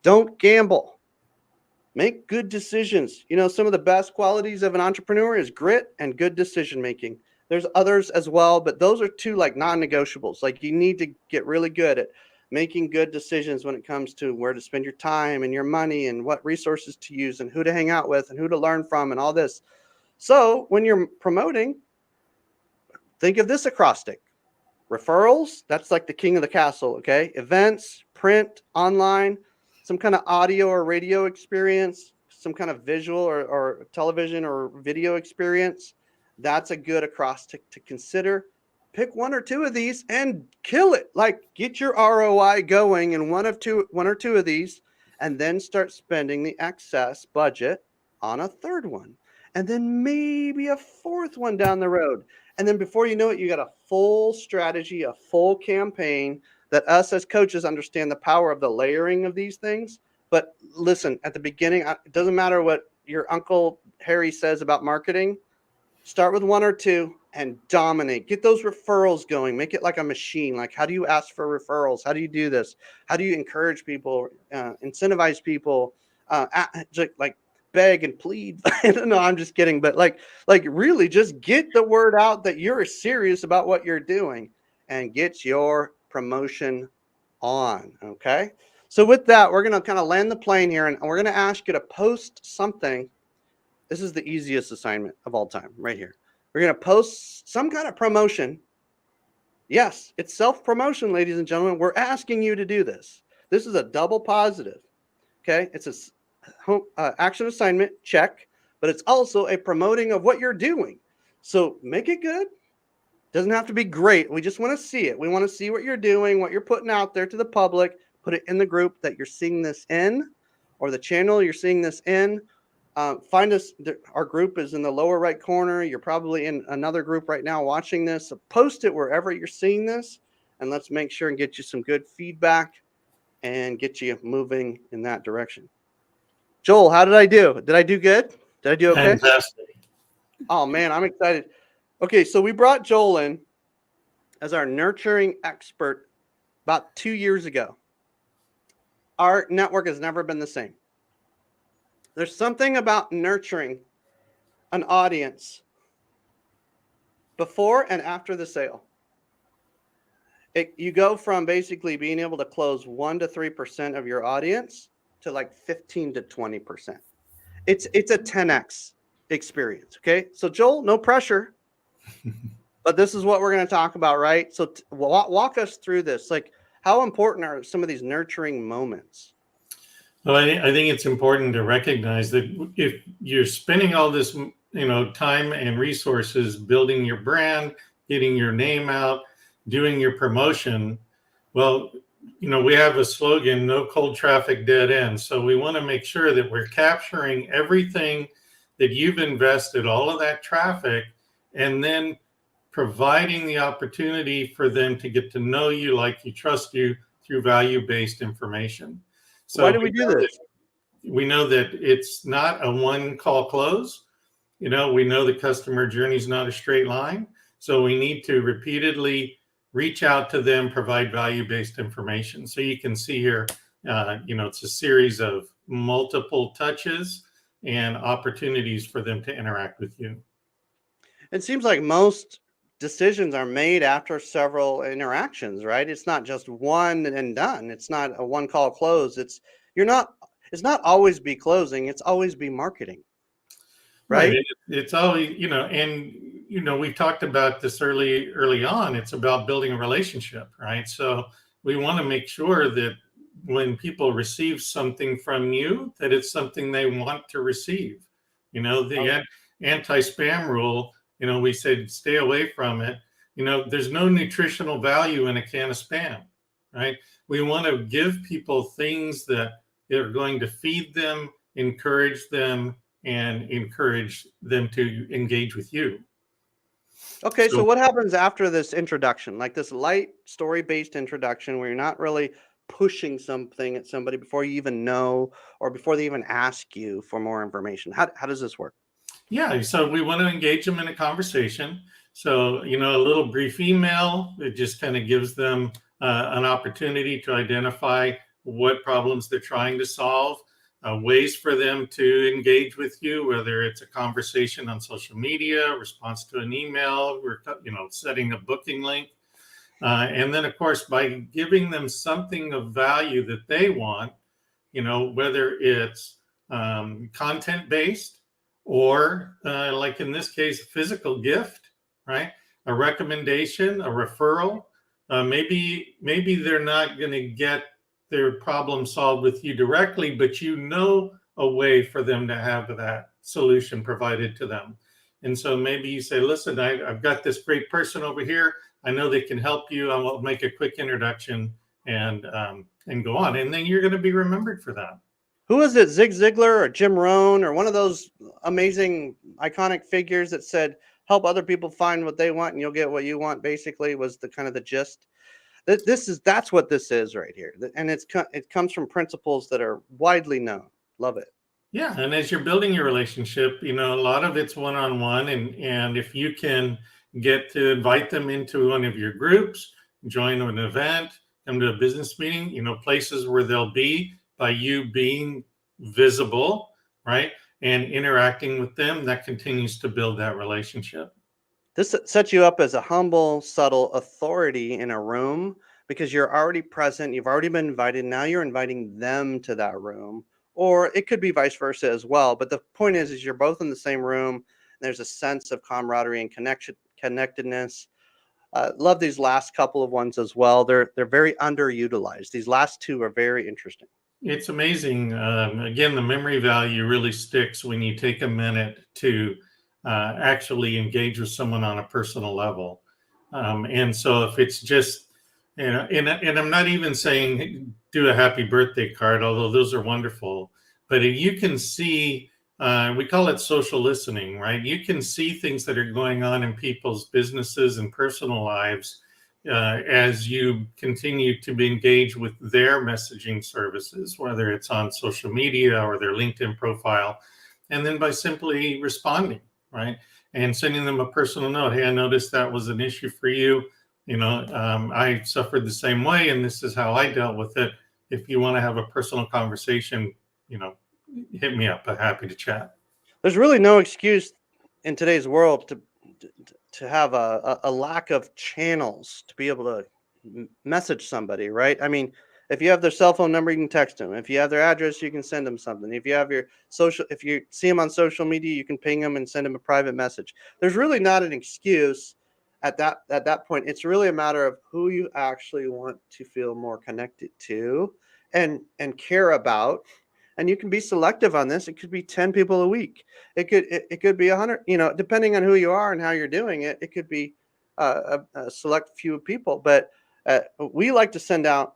S2: Don't gamble. Make good decisions. You know, some of the best qualities of an entrepreneur is grit and good decision making. There's others as well, but those are two like non-negotiables. Like you need to get really good at making good decisions when it comes to where to spend your time and your money and what resources to use and who to hang out with and who to learn from and all this. So when you're promoting, think of this acrostic. Referrals, that's like the king of the castle, okay? Events, print, online, some kind of audio or radio experience, some kind of visual or television or video experience. That's a good acrostic to consider. Pick one or two of these and kill it. Like get your ROI going in one or two of these, and then start spending the excess budget on a third one. And then maybe a fourth one down the road. And then before you know it, you got a full strategy, a full campaign that us as coaches understand the power of the layering of these things. But listen, at the beginning, it doesn't matter what your Uncle Harry says about marketing. Start with one or two and dominate. Get those referrals going. Make it like a machine. Like, how do you ask for referrals? How do you do this? How do you encourage people, incentivize people, like beg and plead? No, I'm just kidding. But like really just get the word out that you're serious about what you're doing and get your promotion on. Okay. So with that, we're going to kind of land the plane here, and we're going to ask you to post something. This is the easiest assignment of all time right here. We're going to post some kind of promotion. Yes, it's self-promotion, ladies and gentlemen. We're asking you to do this. This is a double positive. Okay. It's a action assignment, check, but it's also a promoting of what you're doing. So make it good. Doesn't have to be great. We just want to see it. We want to see what you're doing, what you're putting out there to the public. Put it in the group that you're seeing this in, or the channel you're seeing this in. Find us. Our group is in the lower right corner. You're probably in another group right now watching this. So post it wherever you're seeing this, and let's make sure and get you some good feedback and get you moving in that direction. Joel, how did I do? Did I do good? Did I do okay?
S5: Fantastic.
S2: Oh, man, I'm excited. Okay, so we brought Joel in as our nurturing expert about 2 years ago. Our network has never been the same. There's something about nurturing an audience before and after the sale. You go from basically being able to close 1 to 3% of your audience to like 15 to 20%. It's a 10x experience. Okay, so Joel, no pressure, but this is what we're going to talk about, right? So walk us through this. Like, how important are some of these nurturing moments?
S5: Well, I think it's important to recognize that if you're spending all this, time and resources building your brand, getting your name out, doing your promotion, well, we have a slogan, no cold traffic, dead end. So we want to make sure that we're capturing everything that you've invested, all of that traffic, and then providing the opportunity for them to get to know you, like you, trust you through value-based information. So
S2: why do we do this?
S5: We know that it's not a one-call close. We know the customer journey is not a straight line. So we need to repeatedly reach out to them, provide value-based information. So you can see here, it's a series of multiple touches and opportunities for them to interact with you.
S2: It seems like most decisions are made after several interactions, right? It's not just one and done. It's not a one call close. It's not always be closing. It's always be marketing, right?
S5: It's always, we talked about this early on. It's about building a relationship, right? So we want to make sure that when people receive something from you, that it's something they want to receive. The anti-spam rule, we said stay away from it. There's no nutritional value in a can of spam, right? We want to give people things that are going to feed them, encourage them, and encourage them to engage with you.
S2: Okay, so what happens after this introduction, like this light story-based introduction where you're not really pushing something at somebody before you even know, or before they even ask you for more information? How does this work?
S5: Yeah, so we want to engage them in a conversation. So, a little brief email, it just kind of gives them an opportunity to identify what problems they're trying to solve, ways for them to engage with you, whether it's a conversation on social media, response to an email, or, setting a booking link. And then, of course, by giving them something of value that they want, whether it's content based or like in this case, physical gift, right? A recommendation, a referral. Maybe they're not going to get their problem solved with you directly, but a way for them to have that solution provided to them. And so maybe you say, listen, I've got this great person over here. I know they can help you. I will make a quick introduction and go on. And then you're going to be remembered for that.
S2: Who is it? Zig Ziglar or Jim Rohn or one of those amazing iconic figures that said, help other people find what they want and you'll get what you want, basically, was the kind of the gist. That's what this is right here. And it comes from principles that are widely known. Love it.
S5: Yeah. And as you're building your relationship, a lot of it's one-on-one. And if you can get to invite them into one of your groups, join an event, come to a business meeting, places where they'll be, by you being visible, right, and interacting with them, that continues to build that relationship.
S2: This sets you up as a humble, subtle authority in a room because you're already present. You've already been invited. Now you're inviting them to that room, or it could be vice versa as well. But the point is you're both in the same room. And there's a sense of camaraderie and connectedness. Love these last couple of ones as well. They're very underutilized. These last two are very interesting.
S5: It's amazing. Again, the memory value really sticks when you take a minute to actually engage with someone on a personal level. And so if it's just, and I'm not even saying do a happy birthday card, although those are wonderful, but you can see, we call it social listening, right? You can see things that are going on in people's businesses and personal lives as you continue to be engaged with their messaging services, whether it's on social media or their LinkedIn profile, and then by simply responding, right? And sending them a personal note. Hey, I noticed that was an issue for you. I suffered the same way, and this is how I dealt with it. If you want to have a personal conversation, hit me up. I'm happy to chat.
S2: There's really no excuse in today's world to have a lack of channels to be able to message somebody, right? I mean, if you have their cell phone number, you can text them. If you have their address, you can send them something. If you have if you see them on social media, you can ping them and send them a private message. There's really not an excuse at that point. It's really a matter of who you actually want to feel more connected to and care about. And you can be selective on this. It could be 10 people a week. It could be 100, depending on who you are and how you're doing it. It could be a select few people. But we like to send out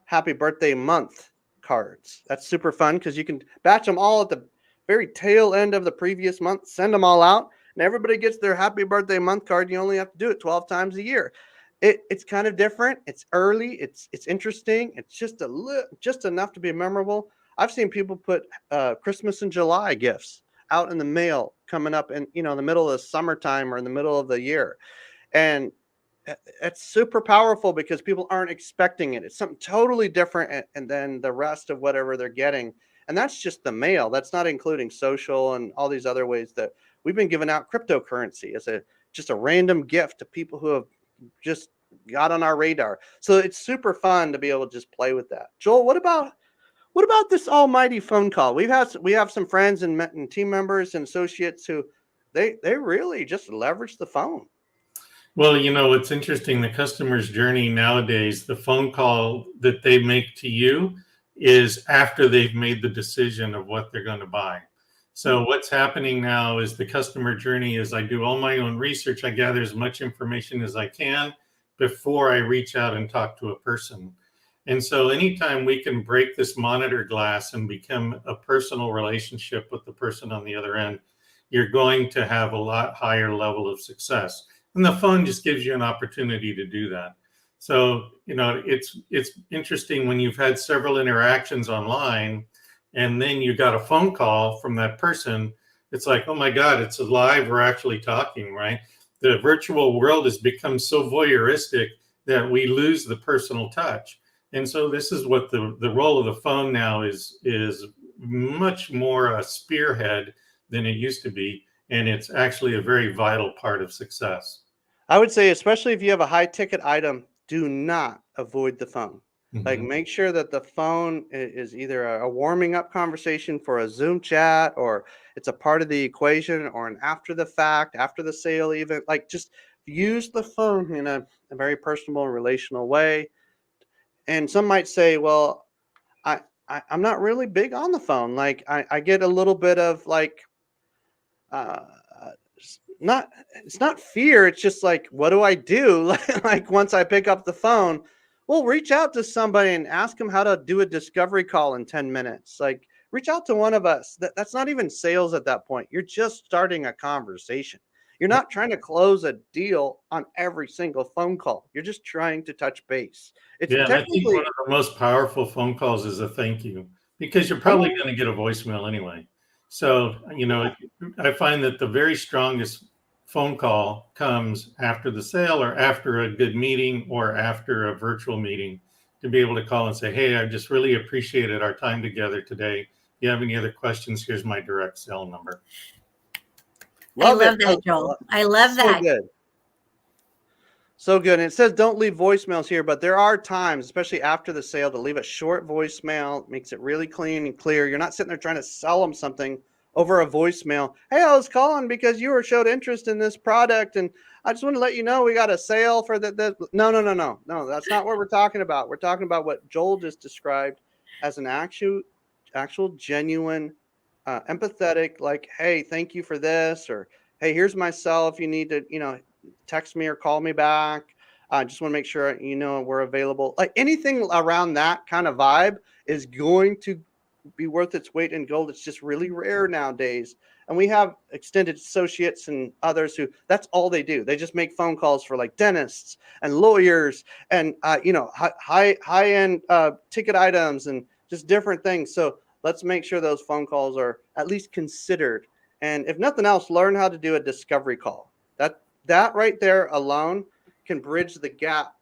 S2: happy birthday month cards. That's super fun because you can batch them all at the very tail end of the previous month, send them all out, and everybody gets their happy birthday month card. You only have to do it 12 times a year. It's kind of different. It's early. It's interesting. It's just enough to be memorable. I've seen people put Christmas and July gifts out in the mail coming up in, the middle of the summertime or in the middle of the year. And it's super powerful because people aren't expecting it. It's something totally different and then the rest of whatever they're getting. And that's just the mail. That's not including social and all these other ways that we've been giving out cryptocurrency as just a random gift to people who have just got on our radar. So it's super fun to be able to just play with that. Joel, what about this almighty phone call? We have some friends and team members and associates who they really just leverage the phone.
S5: Well, it's interesting. The customer's journey nowadays, the phone call that they make to you is after they've made the decision of what they're going to buy. So what's happening now is the customer journey is I do all my own research. I gather as much information as I can before I reach out and talk to a person. And so anytime we can break this monitor glass and become a personal relationship with the person on the other end, you're going to have a lot higher level of success. And the phone just gives you an opportunity to do that. So, it's interesting when you've had several interactions online and then you got a phone call from that person. It's like, oh my God, it's alive. We're actually talking, right? The virtual world has become so voyeuristic that we lose the personal touch. And so this is what the role of the phone now is much more a spearhead than it used to be. And it's actually a very vital part of success.
S2: I would say, especially if you have a high ticket item, do not avoid the phone. Like,
S5: Mhm.
S2: make sure that the phone is either a warming up conversation for a Zoom chat, or it's a part of the equation, or an after the fact, after the sale, even. Like, just use the phone in a very personal, relational way. And some might say, well, I'm not really big on the phone. Like, I get a little bit of like, uh, not it's not fear, it's just like, what do I do? Like, once I pick up the phone, well, reach out to somebody and ask them how to do a discovery call in 10 minutes. Like, reach out to one of us. That's not even sales at that point. You're just starting a conversation. You're not trying to close a deal on every single phone call. You're just trying to touch base. It's
S5: Yeah, and I think one
S2: technically.
S5: of the most powerful phone calls is a thank you, because you're
S2: Come
S5: probably
S2: on.
S5: going to get a voicemail anyway. So, I find that the very strongest phone call comes after the sale or after a good meeting or after a virtual meeting, to be able to call and say, hey, I just really appreciated our time together today. If you have any other questions, here's my direct cell number.
S3: I
S2: Love it.
S3: love that, Joel. I love
S2: So
S3: that.
S2: good. So good. And it says don't leave voicemails here, but there are times, especially after the sale, to leave a short voicemail. It makes it really clean and clear. You're not sitting there trying to sell them something over a voicemail. Hey, I was calling because you were showed interest in this product, and I just want to let you know we got a sale for the. No, no, no, no, no. That's not what we're talking about. We're talking about what Joel just described as an actual genuine, empathetic, like, hey, thank you for this, or hey, here's my cell if you need to, text me or call me back. I just want to make sure we're available. Like, anything around that kind of vibe is going to be worth its weight in gold. It's just really rare nowadays. And we have extended associates and others who that's all they do. They just make phone calls for like dentists and lawyers and high end ticket items and just different things. So let's make sure those phone calls are at least considered. And if nothing else, learn how to do a discovery call. That right there alone can bridge the gap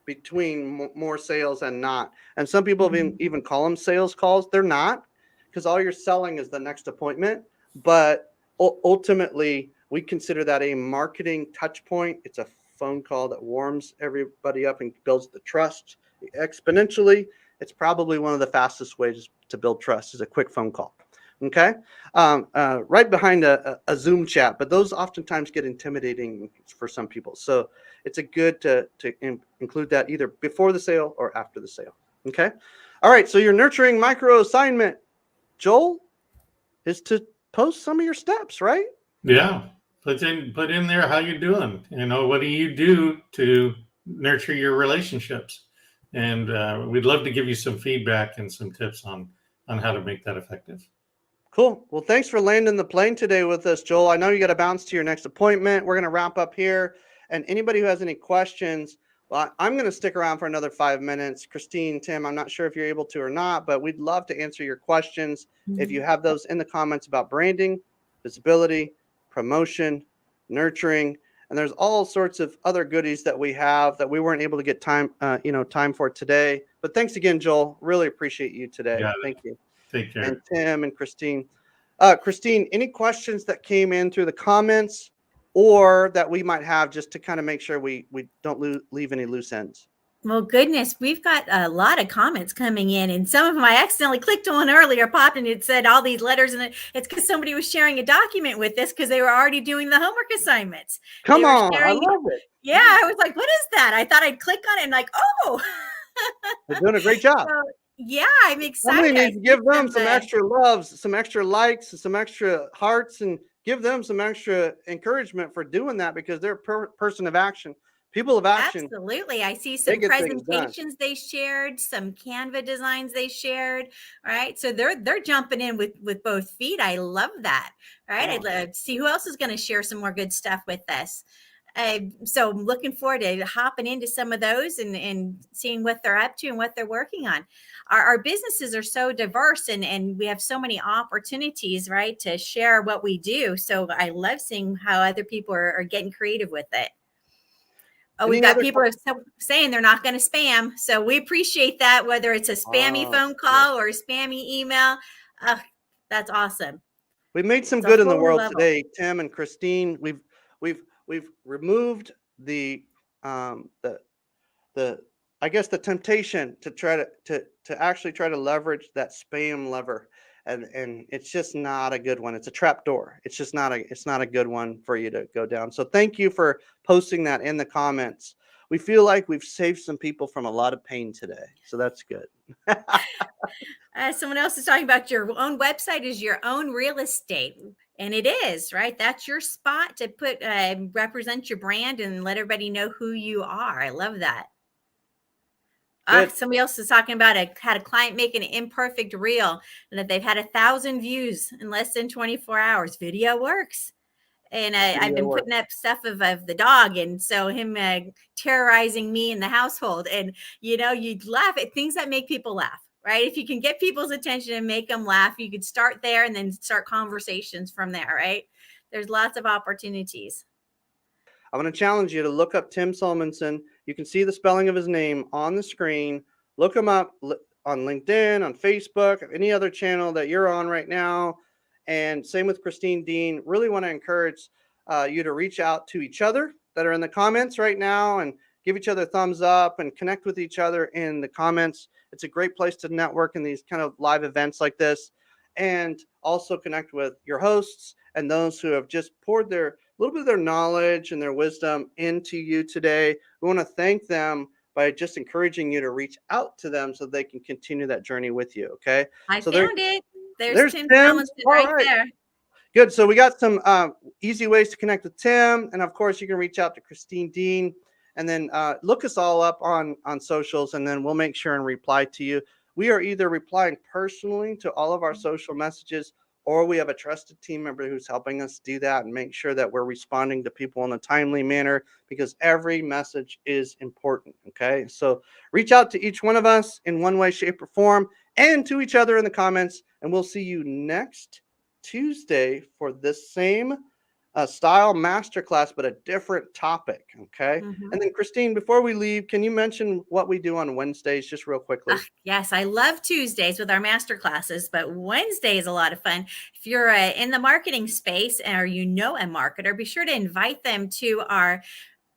S2: between more sales and not. And some people even call them sales calls. They're not, because all you're selling is the next appointment. But ultimately, we consider that a marketing touch point. It's a phone call that warms everybody up and builds the trust exponentially. It's probably one of the fastest ways to build trust is a quick phone call. Okay. Right behind a Zoom chat, but those oftentimes get intimidating for some people. So it's a good to include that either before the sale or after the sale. Okay. All right. So your nurturing micro assignment, Joel, is to post some of your steps, right?
S5: Yeah. Put in there how you're doing. What do you do to nurture your relationships? And we'd love to give you some feedback and some tips on how to make that effective.
S2: Cool. Well, thanks for landing the plane today with us, Joel. I know you got to bounce to your next appointment. We're going to wrap up here. And anybody who has any questions, well, I'm going to stick around for another 5 minutes. Christine, Tim, I'm not sure if you're able to or not, but we'd love to answer your questions. If you have those in the comments about branding, visibility, promotion, nurturing, and there's all sorts of other goodies that we have that we weren't able to get time for today. But thanks again, Joel. Really appreciate you today.
S5: Got it.
S2: Thank you.
S5: Take care.
S2: And Tim and Christine. Christine, any questions that came in through the comments or that we might have just to kind of make sure we don't leave any loose ends?
S3: Well, goodness, we've got a lot of comments coming in, and some of them I accidentally clicked on earlier, popped, and it said all these letters, and it's because somebody was sharing a document with us because they were already doing the homework assignments.
S2: Come
S3: They were
S2: on, I
S3: sharing.
S2: love it.
S3: Yeah, I was like, what is that? I thought I'd click on it and like, oh.
S2: They're doing a great job.
S3: So, yeah, I'm
S2: Somebody
S3: excited.
S2: needs to give them some extra loves, some extra likes, some extra hearts, and give them some extra encouragement for doing that because they're a person of action. People of action.
S3: Absolutely. I see
S2: They
S3: some
S2: get things done.
S3: presentations they shared, some Canva designs they shared. All right. So they're jumping in with both feet. I love that. All right. I'd love to see who else is going to share some more good stuff with us. So I'm looking forward to hopping into some of those and seeing what they're up to and what they're working on. Our businesses are so diverse and we have so many opportunities, right, to share what we do. So I love seeing how other people are getting creative with it. Oh, we've
S2: Any
S3: got
S2: other
S3: people saying they're not going to spam. So we appreciate that, whether it's a spammy phone call or a spammy email. That's awesome.
S2: We made some
S3: It's a
S2: good in the
S3: whole
S2: world
S3: level.
S2: today, Tim and Christine. We've removed the the I guess the temptation to try to actually try to leverage that spam lever, and it's just not a good one. It's a trap door. It's just not a good one for you to go down. So thank you for posting that in the comments. We feel like we've saved some people from a lot of pain today, so that's good.
S3: Someone else is talking about your own website is your own real estate. And it is, right? That's your spot to put represent your brand and let everybody know who you are. I love that.
S2: Good.
S3: Somebody else is talking about had a client make an imperfect reel and that they've had 1,000 views in less than 24 hours. Video works. And I've been putting up stuff of the dog. And so him terrorizing me in the household. And, you laugh at things that make people laugh, right? If you can get people's attention and make them laugh, you could start there and then start conversations from there, right? There's lots of opportunities.
S2: I want to challenge you to look up Tim Solmonson. You can see the spelling of his name on the screen. Look him up on LinkedIn, on Facebook, any other channel that you're on right now. And same with Christine Dean. Really want to encourage you to reach out to each other that are in the comments right now and give each other thumbs up and connect with each other in the comments. It's a great place to network in these kind of live events like this, and also connect with your hosts and those who have just poured their little bit of their knowledge and their wisdom into you today. We want to thank them by just encouraging you to reach out to them so they can continue that journey with you. Okay.
S3: I
S2: So
S3: found it. There's Tim
S2: Tim.
S3: Tomlinson
S2: All
S3: right
S2: right.
S3: there.
S2: Good. So we got some easy ways to connect with Tim. And of course, you can reach out to Christine Dean, and then look us all up on socials, and then we'll make sure and reply to you. We are either replying personally to all of our social messages, or we have a trusted team member who's helping us do that and make sure that we're responding to people in a timely manner, because every message is important. Okay. So reach out to each one of us in one way, shape, or form, and to each other in the comments. And we'll see you next Tuesday for this same style masterclass, but a different topic. Okay.
S3: Mm-hmm.
S2: And then Christine, before we leave, can you mention what we do on Wednesdays just real quickly?
S3: Yes, I love Tuesdays with our masterclasses, but Wednesday is a lot of fun. If you're in the marketing space or a marketer, be sure to invite them to our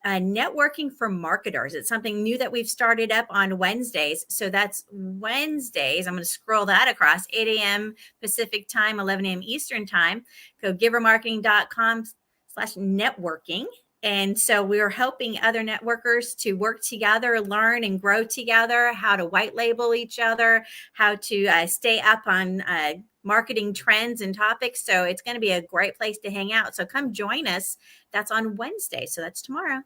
S3: networking for marketers. It's something new that we've started up on Wednesdays. So that's Wednesdays. I'm going to scroll that across 8 a.m. Pacific time, 11 a.m. Eastern time. Go givermarketing.com/networking. And so we're helping other networkers to work together, learn and grow together, how to white label each other, how to stay up on marketing trends and topics. So it's going to be a great place to hang out. So come join us. That's on Wednesday. So that's tomorrow.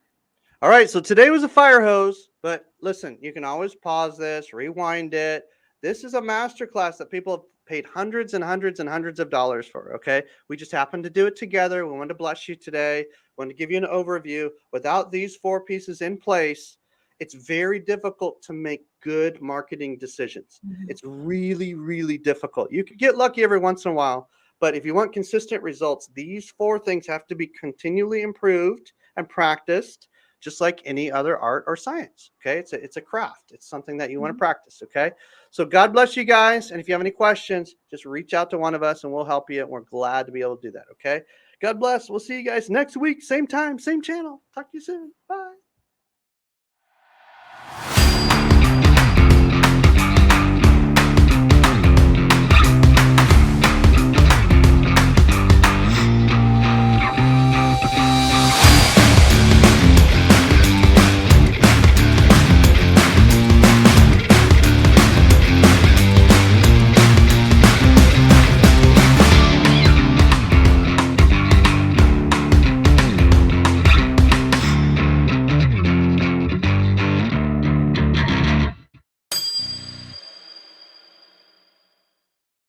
S2: All right. So today was a fire hose, but listen, you can always pause this, rewind it. This is a masterclass that people have paid hundreds and hundreds and hundreds of dollars for. Okay. We just happened to do it together. We wanted to bless you today. We wanted to give you an overview. Without these 4 pieces in place, it's very difficult to make good marketing decisions. Mm-hmm. It's really, really difficult. You could get lucky every once in a while, but if you want consistent results, these 4 things have to be continually improved and practiced, just like any other art or science. Okay. It's a craft. It's something that you want to practice. Okay. So God bless you guys. And if you have any questions, just reach out to one of us and we'll help you. And we're glad to be able to do that. Okay. God bless. We'll see you guys next week. Same time, same channel. Talk to you soon. Bye.